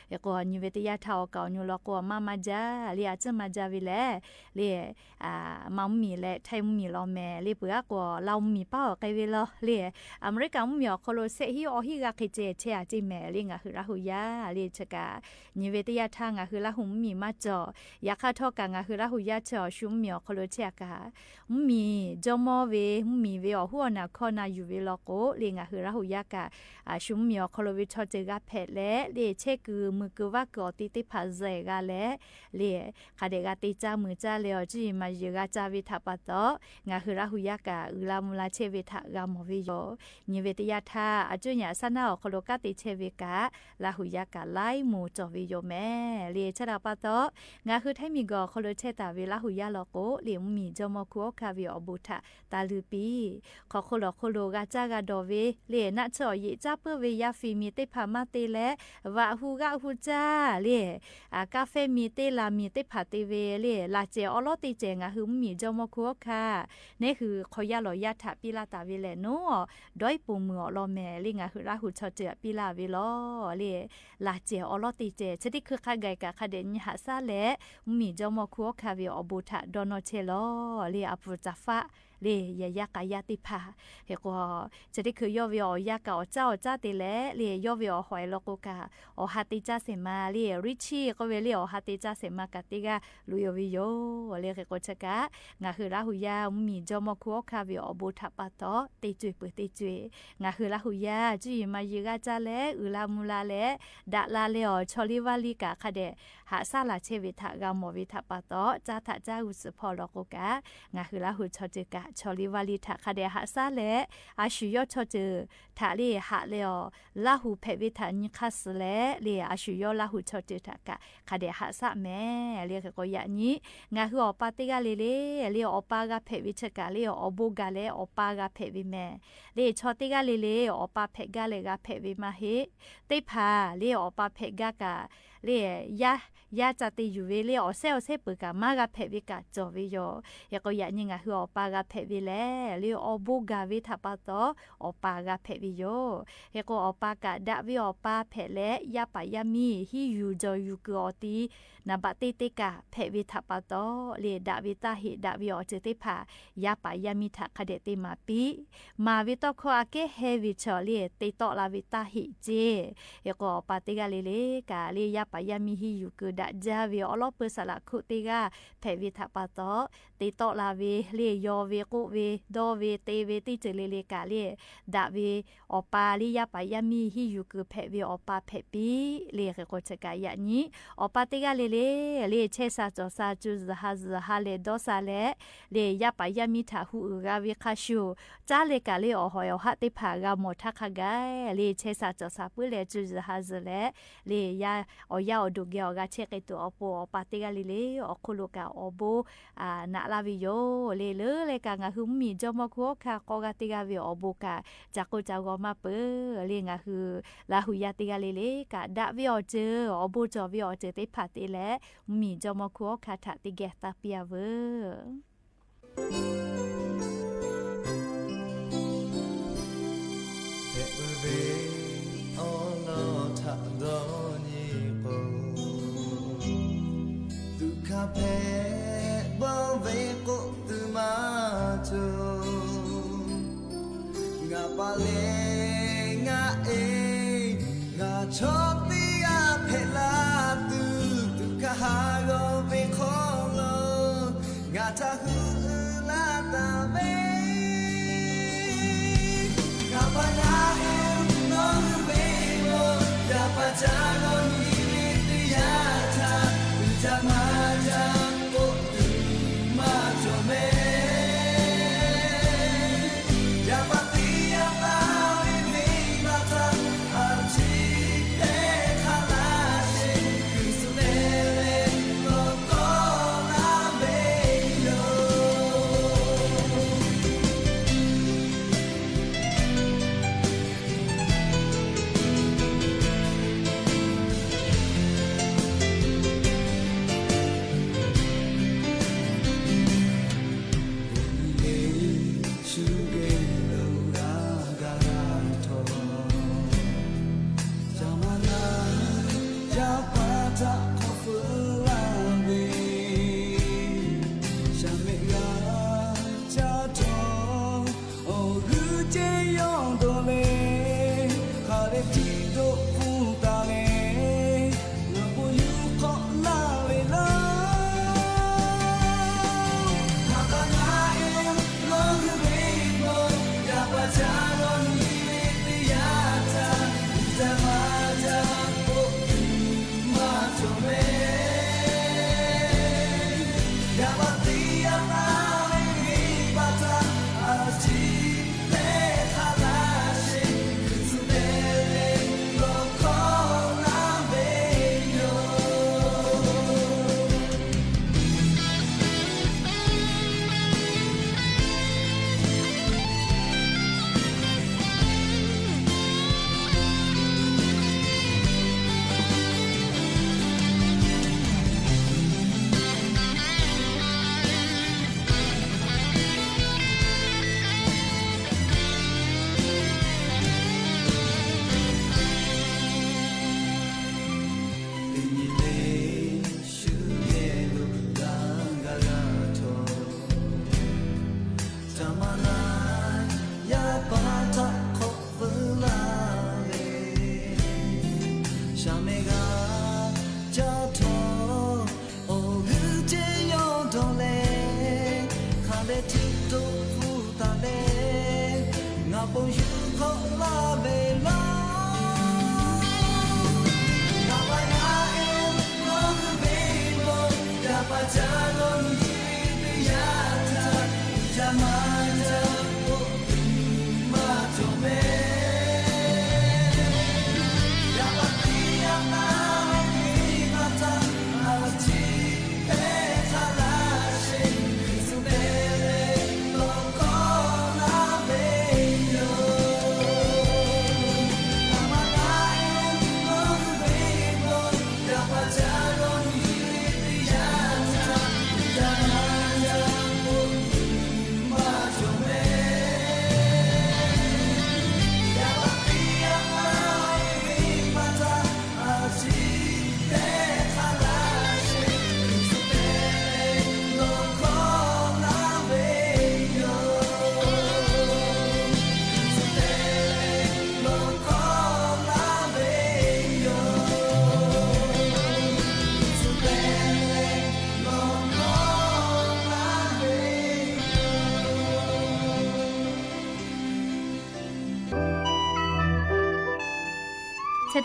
แล้วก็นิเวตยาทาวกานูแล้วก็มาจาลีอาจจะมาจาวิแลลีมัมมีและไทยมีลอแม่ลีเปือก็เรามีเป้าไกวิลอเลียอเมริกันมีคโลเซฮิอฮิกาคิเจเชอาจิแม่ลิงาคือราหุยาลีชกานิเวตยาทางาคือราหุมมีมาจอยาคาทอกางาคือราหุยาจอชุมมีคโลเชกามีจอมอเวมีเวอหัวนาคอนาอยู่เวลโกลิงาคือราหุยากาชุมมีคโลวิชอเจกาเพเลเลเชคือมือกว่ากอติติพาเซกาเลเลคาเดกาติจามือจาเลอจิมาเยกาจาวิทัปตองาคือราหุยากาอุลามุลาเชวิทากามวิโยนิเวตยาทาอจุญญาสนาคโลกาติเชวิกาลาหุยากาไลมูจอวิโยแม่เลชราปตองาคือไทมีกอคโลเชตาเวลาหุยาลโกเลมมีจอมคัวคาวิอบุทะตาลืปีขอโคโลกาจากาดอเวเลนะจอยิจาเปเวยาฟีมีเตพามาเตและวะฮูกาฮูจาเลกาเฟมีเตลามีเตพาเตเวเลลาเจอลอติเจงาคือมีจอมคัวคานี่คือขอยาลอยาทะปิลาตาเวเลโนดอยปูมือลอแม่ลิงาคือราหุชอเจปิลาเวลอเลลาเจอลอติเจชดิคือคาไกกะคาเดนหาซาและมีจอมคัวคาวิอบุทะดอนเชลอเลอปุจาฟะเลยายากายาติภาเฮก็จะได้คือยอวิอยากาเจ้าจ้าติแลเลยอวิอหอยโลกกาอหัติจ้าเสมาเลริชีก็เวลีอหัติจ้าเสมากติกาลุยวิโยเลเฮก็ชะกะงาคือราหุยามีจอมคัวคาวิอบุทะปะตอติจุยเปติจุยงาคือราหุยาจุยมายิกาจ้าแลอุลามุลาแลดะลาเลอชอลิวาลิกาคาเดหาซาลาเชวิทะกามวิทะปะตอจ้าทะจ้าอุสพอโลกกางาคือราหุชอเจกะชอลิวาลิทะคาเดหาซาเลอาชุยอชอเจทะเลหะเลอลาหูเพวิทะนิคัสเลเลอาชุยอลาหูชอเจทะกะคาเดหาซะแม่เลก็ยะนี้งาคืออปาติกาเลอปากาเพวิชกะเลอบุกาเลอปากาเพวิแม่เลชอติกาเลอปาเพกาเลกาเพวิมาเฮติพาเลอปาเพกากะเลยาจัติอยู่เวเลอเซลเซปกามากาเพวิกาจอวิโยยก็ยะนี้งาคืออปากาเพวิเลอบุกาวิทะปะตอปากาเพวิโยเฮก็อปากาดะวิอปาเพเลยาปายามีฮิยูจอยูกอตินาบะติติกาเพวิทะปะตอเลดะวิตาหิดะวิอเจติพายาปายามิทะคเดติมาปิมาวิตอคออาเกเฮวิชอเลติตอลาวิตาหิเจเฮก็ปาติกาเลกาเลยาปายามีฮิยูกดะจาวิอลอเปสละคุติกาเพวิทะปะตอติตอลาเวเลยอเวกุเวดอเวเตเวติเจเลกาเลดะเวอปาลิยาปายามีฮิยูกเพเวอปาเพปีเลกก็จะกายะนี้อปาติกาเลเชซาจอซาจูซาฮาเลดอซาเลยยาปายามิทาหูกาเวคาชูจาเลกาเลอหอยอหะติภากาโมทักกายเลเชซาจอซาปุเลจูซาฮาเลยาอย ยาอดูเกียวกาเชกไอตัวอปอปาติกาลิเลอคุโลกาอโบนาลาวิโยเลกางาคือมีจอมคัวค่ะกอกาติกาวิอโบกาจากโกจากอมาเปเลงาคือลาหุยาติกาเลกาดาวิอเจอโบจอวิอเจเตพาติแลมีจอมคัวค่ะทะติเกตาเปียเวชอบตีอาเพลาตุกะฮาโกเวโคโลงาทาฮูลาตาเวกาปานาเอโนเวโลยาปาจาโนนิริติยาทาอุจามาจาโกตุมาโจเมยาปาติยาตาวินิมาตาอาจิ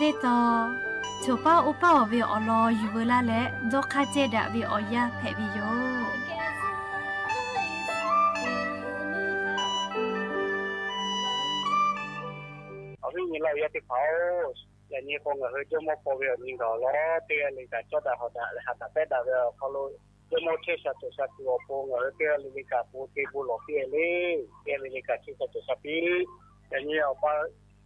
เดตอโชป้าอุป้าวิออลออยู่เวลาและดอกคาเจดะวิออยาแผวิโยเอาวิ่งเราอยากจะเขา อย่างนี้คงเจอมาพอเวลนี่ก็ล้อเตี้ยเลยกับจอดหอดเลยหาแต่เป็ดเวลเขาเลยเจอมาเชื่อสัตว์สัตว์ตัวพงเตี้ยเลยกับปูเทบุหลอกเตี้ยเลยกับเชื่อสัตว์สัตว์ปีอย่างนี้เอาไป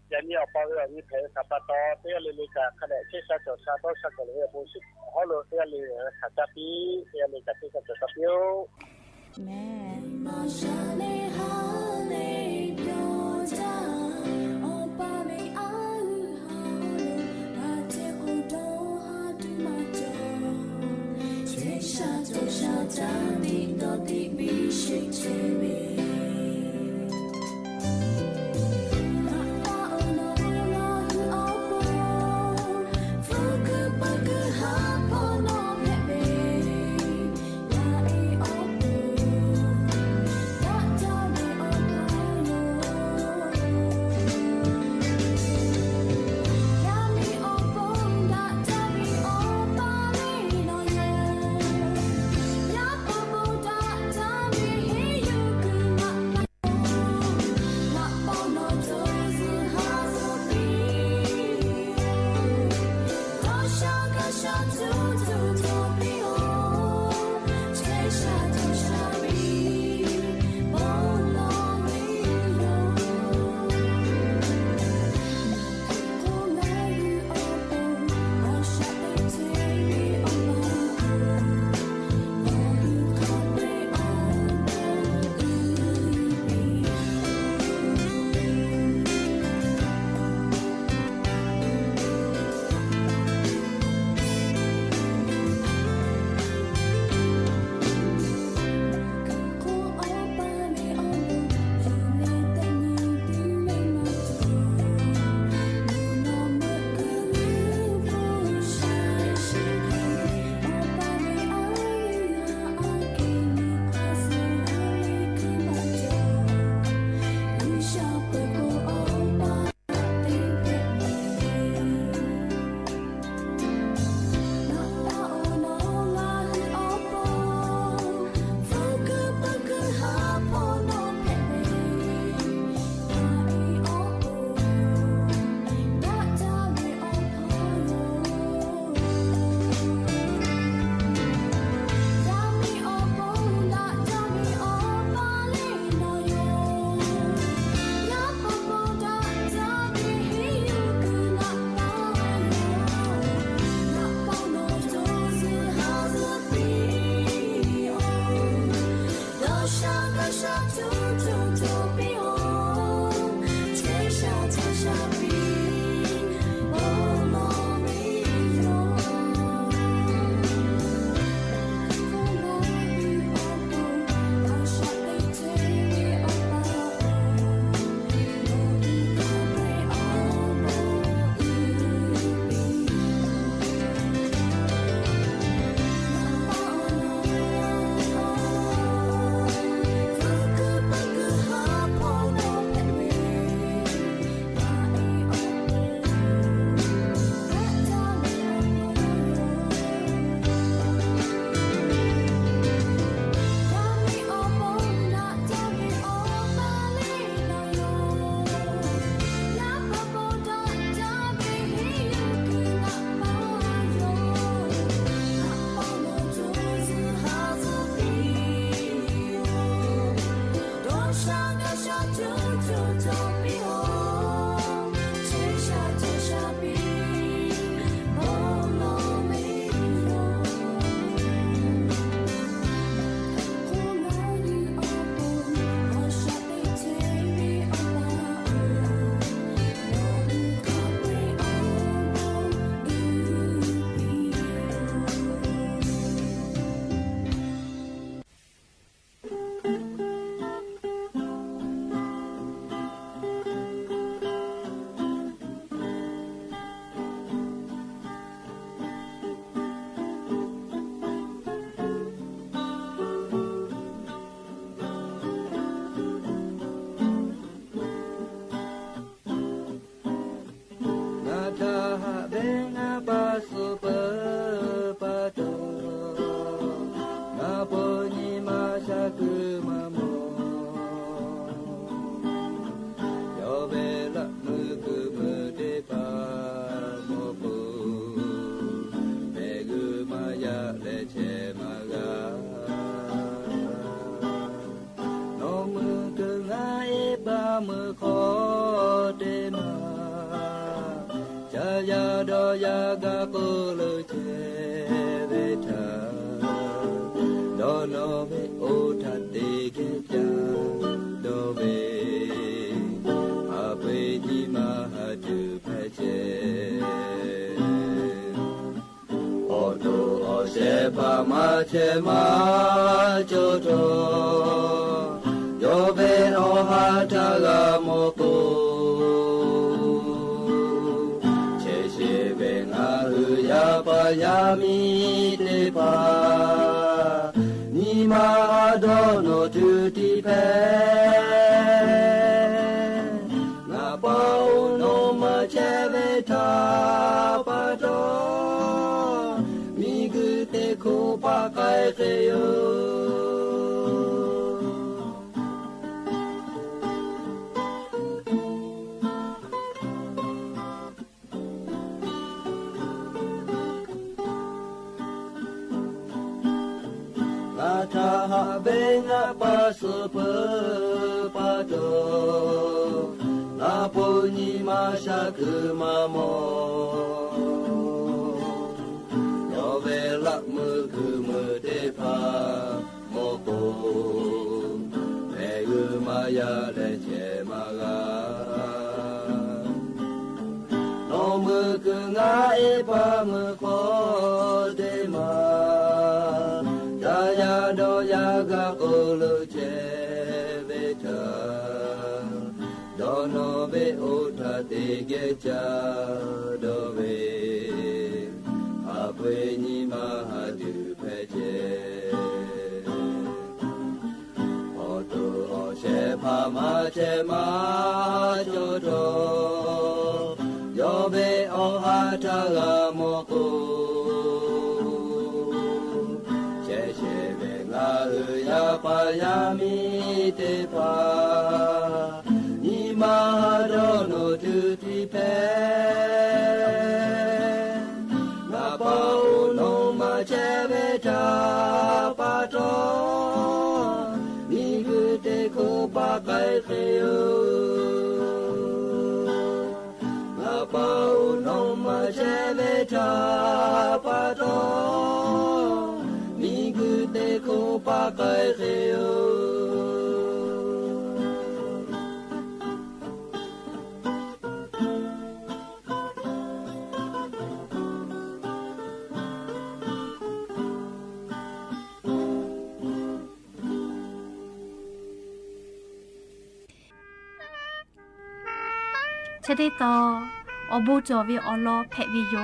เรื่องนี้เพลขับต่อเตี้ยเลยกับขณะเชื่อสัตว์สัตว์สัตว์เลยปูสิเขาเลยเตี้ยเลยขับจับปีเตี้ยเลยกับเชื่อสัตว์สัตว์ปีแม่ Hãy subscribe cho kênh Ghiền Mì Gõ để không bỏ lỡ มือขอเดมาจะยาดอยากาโกโลเจเวทาดอนอเวโอทัตเตเกจาดอเวอาเปจิมาหาตุเพเจโอโตโอเสปามาเชมาโจโตโยเบโอหาทากาโมโกเชเชเบงาหุยาปายามิเตปานิมาโดโนตุติเพนาปาโนมาเชเวทาปะโตมิกุเตโคปะไกเกโยทาหะเบงะปะสุปะปะโตนาปุญิมาชะคุมะโมโยเวละมุคุมุเตภาโมโกเมกุมายะเลเจมะกาโนมุคุงะเอปะมุโคเตมาโดยากาโอโลเจเวทาโดโนเบโอทัตเตเกจาโดเวอาเปญิมาหาตุเพเจโอโตโอเชภามาเชมาโจโตโยเบโอหาทากาโมโกยาปายามิเตปานิมาโดโนตุติเพนาปาโนมาเจเวทาปะโตมิกุเตโคปะไกเกโยนาปาโนมาเจเวทาปะโตโคปะไกเกโยชะได้ต่ออบูจอวิออลอแพวิโย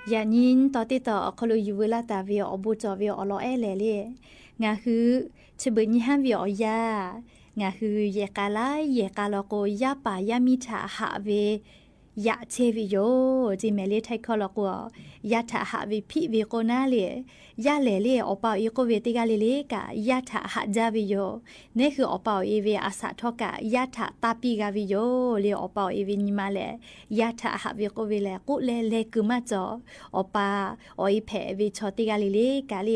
อย่ายินต่อติดต่อคลุยูเวลาตาวิอบูจอวิออลอเอเลเลงาคือชะเบิญฮันวิอยางาคือเยกาลาเยกาลโกยาปายามิชาหะเวยะเชวิโยจิเมเลไทคอลกัวยะทะหะวิพิวิโกนาเลยะเลเลอปาอีโกเวติกาเลเลกะยะทะหะจาวิโยนี่คืออปาอีเวอาสาทอกะยะทะตาปิกาวิโยเลอปาอีเวนิมาเลยะทะหะวิโกเวเลกุเลเลกุมาจอปาออีเพวิชอติกาเลเลกะเล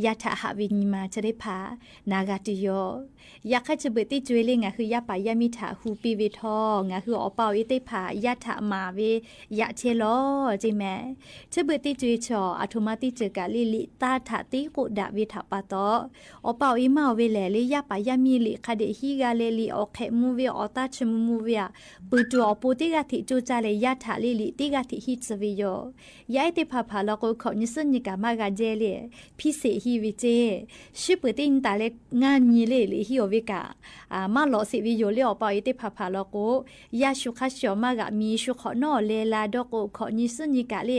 ยะทะหะวินิมาจะได้พานากาติโยอยากให้จะเบิดติจวยเลยงะคือยะปายามิถาฮูปีวิทองะคืออปาอีเตพายะทะมาเวยะเชโลจิแม่จะเบิดติจวยชออัตโมติจกะลิลิตาถาติกุดะวิถาปะตอปาอีมาเวเลเลยยะปายามิลิคาเดฮิกาเลลิออเคมูเวอตาชมูเวปุจอปูติกะติจูจาเลยะถาลิลิติกะติฮิตสวิโยยะเตพาพาลโกขอนิสนิกามากาเจเลพิเศษฮิวิเจชิเปิตินตาเลงานนีเลลิฮิโอวิกามาลอสิวิโยเลอปาอีเตพาพาลโกยาชุคาชอมากะมีชุขอนอเลลาดโกขอนิสนิกาเล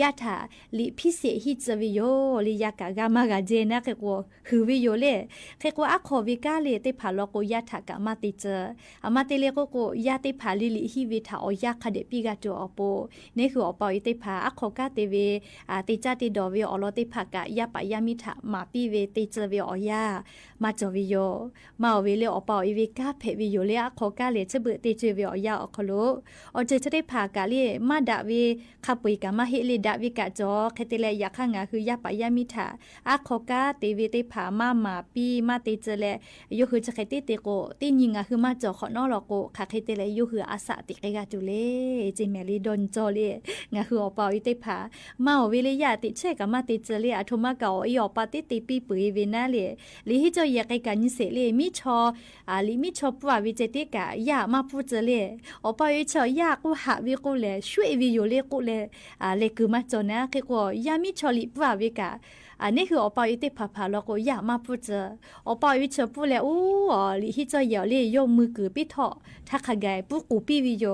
ยะถาลิพิเศษฮิตสวิโยลิยากะกามากาเจนะเกโกฮือวิโยเลเกโกอะขอวิกาเลเตพาลโกยะถากะมาติเจอะมาเตเลโกโกยะเตพาลิลิฮิวิถาอยะคาเดปิกาโจอโปนี่คืออปาอีเตพาอะขอกะเตเวติจาติดอเวอลอเตพากะยะปายามิถามาปิเวติเจเวอยามาจอวิโยมาเวเลอปาอีเวกาเพวิโยเลอะขอกะเลเจเบติเจเวอยาอคโลอเจ จะได้พากาเลมาดาเวขับปุยกามาเฮเลดาวิกาจอเคเตเลยาข้างาคือยาปายามิถาอาขอกาเตเวเตผามาปีมาเตเจเลยูคือจะเคเตโกตีนิงาคือมาจอขอนอลโกคาเคเตเลยูคืออาสาติเกกาจุเลจิเมลีดอนจอเลงาคืออปาอิเตผามาเวเลยาติเชกามาเตเจเลอะโทมาเกาอีอปาติติปีปุยเวนาเลลิฮิจอยาไกกานิเสเลมิชอลิมิชอปัววิเจติกายามาพูเจเลอปาอิชอยากูหาวิกูเลช่วยวิโยเลกูเลเลคือมาจอนะคือก็ยามิชอลิปัววิกาอันนี้คืออปาอิเตผาแล้วก็อยากมาพูดเจอปาอิเชพูดแล้วลิฮิจอยาเลยมือกือปิทอถ้าขกายปุ๊กูปีวิโย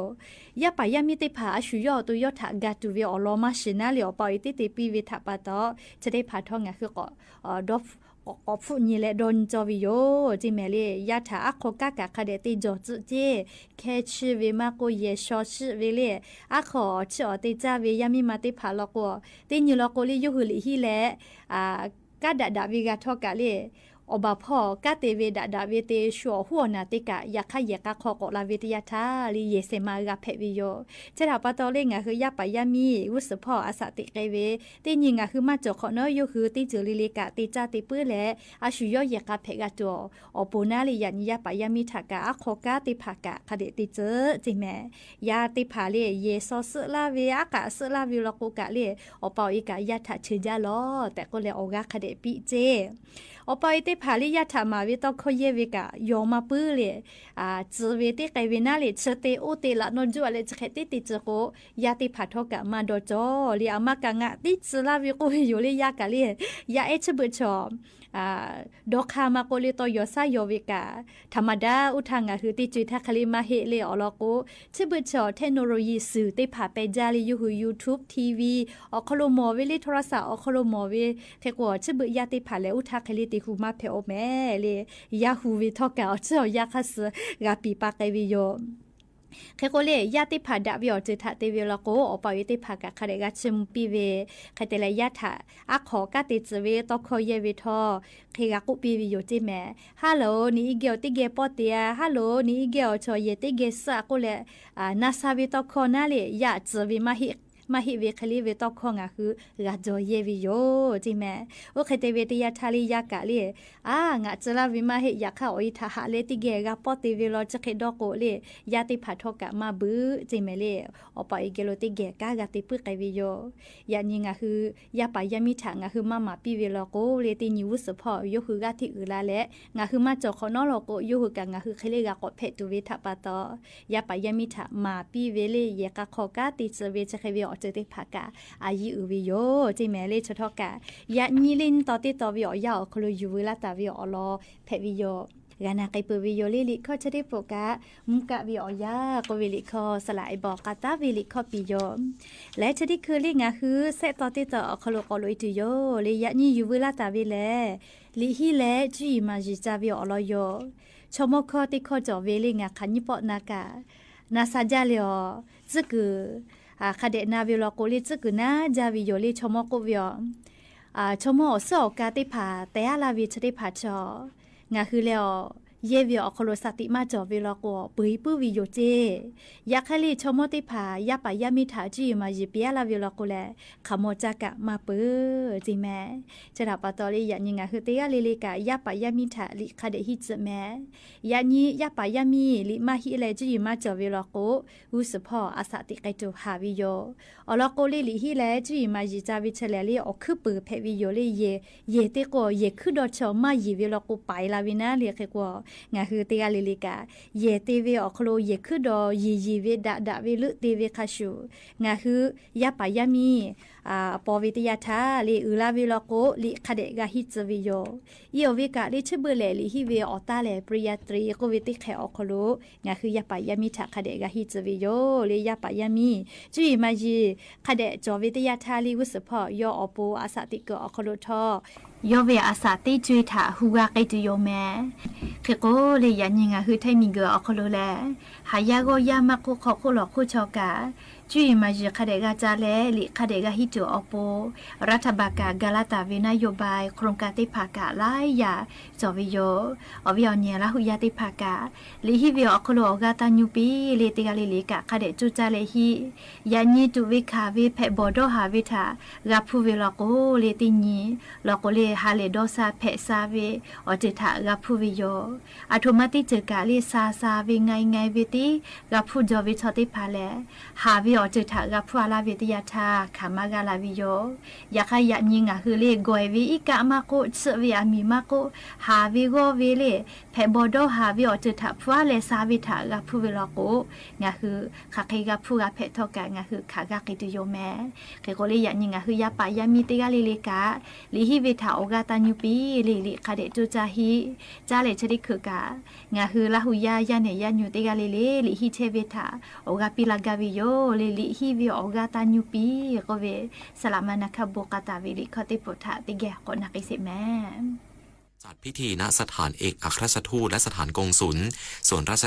ยาปายามิเตผาชุยอตัวยอถากาตูเวอลอมาชินาเลอปาอิเตเตปีวิทาปาตอจะได้พาท่องคือก็ดอฟก็พูดนี่แหละโดนจอวิโยจิเมลียาถาอักโคกากะคาเดติจอจุเจแค่ชื่อเวมาโกเยชอชื่อเวเลอักขอชื่อติจาเวยามิมาติผาลโกตินิลโกลิยุหุลิฮิแลกาดาดาวิกาทอกะเลอบาพ่อกาเตเวดาดาเวเตชัวหัวนาติกะยาขะเยกะขอกลาเวติยาทาลิเยเซมากะเพวิโยจะถาปะตอเลงะคือยาปายามีวุสพ่ออาสาติเกเวติญิงะคือมาจอขอนอยคือติจุลิลิกะติจาติปื้อแลอาชุยอเยกะเพกะตัวอปูนาลิยันยาปายามีทากะอะขอกาติภากะคเดติเจจิแมยาติภาเลเยซอสลาเวอากะสลาวิลโกกะเลอปออีกะยาทะชื่อยาลอแต่ก็เลออกะคเดปิเจอปอยเตผาลิยาถามาเวตอคเยเวกะยอมาปื้อเลจือเวเตไกเวนาเลเชเตโอเตละนจัวเลจเขติติจโกยาติผาทอกะมาโดจอลีอามากะงะติจลาวิโกอยู่เลยยากะเลยยาเอชเบชอดอกคามาโกเลตอยอซายอเวกะธรรมดาอุทางะคือติจุทะคลิมาเฮเลอลโกชเบชอเทคโนโลยีสื่อติผาไปจาลิยูฮู YouTube TV อคโลมอเวเลโทรศัพท์อคโลมอเวเทกว่าชเบยาติผาเลอุทาคลิติฮูมาเพอแม่เลยยาฮูวิทอกะอเจอยาคัสกาปีปากไกวิโยแค่ก็เลยยาติผาดาวิอจิตาเตวิลโกอปอยติผากะคาเดกะชิมปีเวคาเตลยาถาอะขอกะติจเวตอคอยเวทอเคกะกุปีวิโยจิแมฮัลโหลนี่อีเกลติเกปอเตียฮัลโหลนี่อีเกลชอยติเกสะก็เลยนาซาวิตอคอนาเลยยาจวิมาฮิเวคลีเวตอคองะคือกะจอเยวิโยจิแมโอเคเตเวติยาทาลิยากะเลงะจลาวิมาฮิยาคาโออิทาหะเลติเกกะปอติเวโลจะเคดอโกเลยาติผาทอกะมาบือจิแมเลอปอยเกโลติเกกะกะติปึไกวิโยยานิงะคือยาปายามิถางะคือมาปิเวโลโกเลตินิวุสพอโยคือกะติอืลาและงะคือมาจอคอนอโลโกโยคือกะงะคือเคเลกะกอเพตุเวทะปะตอยาปายามิถามาปิเวเลเยกะขอกะติจเวจะเคเวอเจติภากะอายิอุวิโยจิแมเลชทอกะยะนิลินตอติตอวิอยาคโลยูเวลาตาวิอลอเพวิโยกานาไกเปวิโยลิลิข้อจะได้โปกะมุกะวิอยากวิลิข้อสลายบอกกาตาวิลิข้อปิโยและจะได้คือลิงะคือเซตอติตอคโลกอโลอิตุโยเลยยะนี่ยูเวลาตาวิเลลิฮิเลจีมาจิจาวิอลอโยชมคอติข้อจอเวลิงะคันยิปอนากะนาซาจาเลอซึกุคาเดนาวิโลโกลิซึกุนาจาวิโยลิชมโกวิอชมอสอกาติผาแต่อาลาวิชติผาจองาคือแล้วเยวิอคโลสติมาจอวิโลโกปุยปุวิโยเจยาคลิชมติผายาปายามิถาจีมายิเปียลาวิโลโกแลขโมจากะมาปืจิแมจะดาปะตอลิยานิงาคือเตยาลิลิกะยาปายามิถาลิคาเดฮิจแมยานียาปายามีลิมาฮิเลจีมาจอวิโลโกอุสพออาสาติไกตุฮาวิโยอลโกลิลิฮิเลจีมายิจาวิเชเลลิอคือปืเพวิโยลิเยเตโกเยคือดอชอมายิวิโลโกไปลาวินาเลียเคกงาคือเตยาลิลิกะเยเตเวอคโลเยคือดอยีเวดะเวลุเตเวคาชูงาคือยาปายามีปอวิทยาทาลิอุลาวิโลโกลิคาเดกะฮิจวิโยอีโอเวกะลิชเบเลลิฮิเวอตาเลปริยาตรีโกวิติแขอคโลงาคือยาปายามีทาคาเดกะฮิจวิโยลิยาปายามีจุยมาจีคาเดจอวิทยาทาลิวุสพอยออโปอาสาติกอคโลทอยอเวอาสาติจุยถาฮูกะไกตุโยแมเคโกเลยยันยิงะคือไทมิงเกออคโลแลหายาโกยามาโคขอโคหลอโคชอกะ จุยมาเจคเดกาจาเลลิคเดกาฮิจูออโปรัฐบาลกากาลาตาเวนโยบายโครงการติภากะลายยาจอวิโยอวิยเนียละหุยาติภากะลิฮิวิโออคโลอกาตาญูปีเลติกาลิลิกะคเดจุจาเลฮิยาญีตุวิคาวิเพบอดอฮาวิทากาพูเวลโกเลติญีลโกเลฮาเลดอซาเพซาเวอจิทากาพูวิโยอะโทมาติเจกาลิซาซาเวไงไงเวติกาพูจอวิชอติภาเลฮาวิอจิทากาพูอาลาวิติยาทาขามากาลาวิโยยาคายะญิงะคือเลกอยวิอิกะมาโกสเวอามีมาโกฮาวิโกเวเลเพบอดอฮาวิอจิทาพูอาเลซาวิทากาพูเวลโกงะคือคาเคกาพูกาเพทอกะงะคือขากากิตุโยแมเคโกเลยะญิงะคือยาปายามีติกาลิลิกะลิฮิวิทาโอกาตาญูปีลิลิคาเดจุจาฮิจาเลชริคือกะงะคือละหุยายะเนยะญูติกาลิลิลิฮิเทวิทาโอกาปิลากาวิโยลิลิฮิวิโอกาตาญูปีก็เวสลามานะคาบุกาตาวิลิคติปุถะติแกกอนักอิสิแมจัดพิธีณสถานเอกอัครราชทูตและสถานกงสุลส่วนราช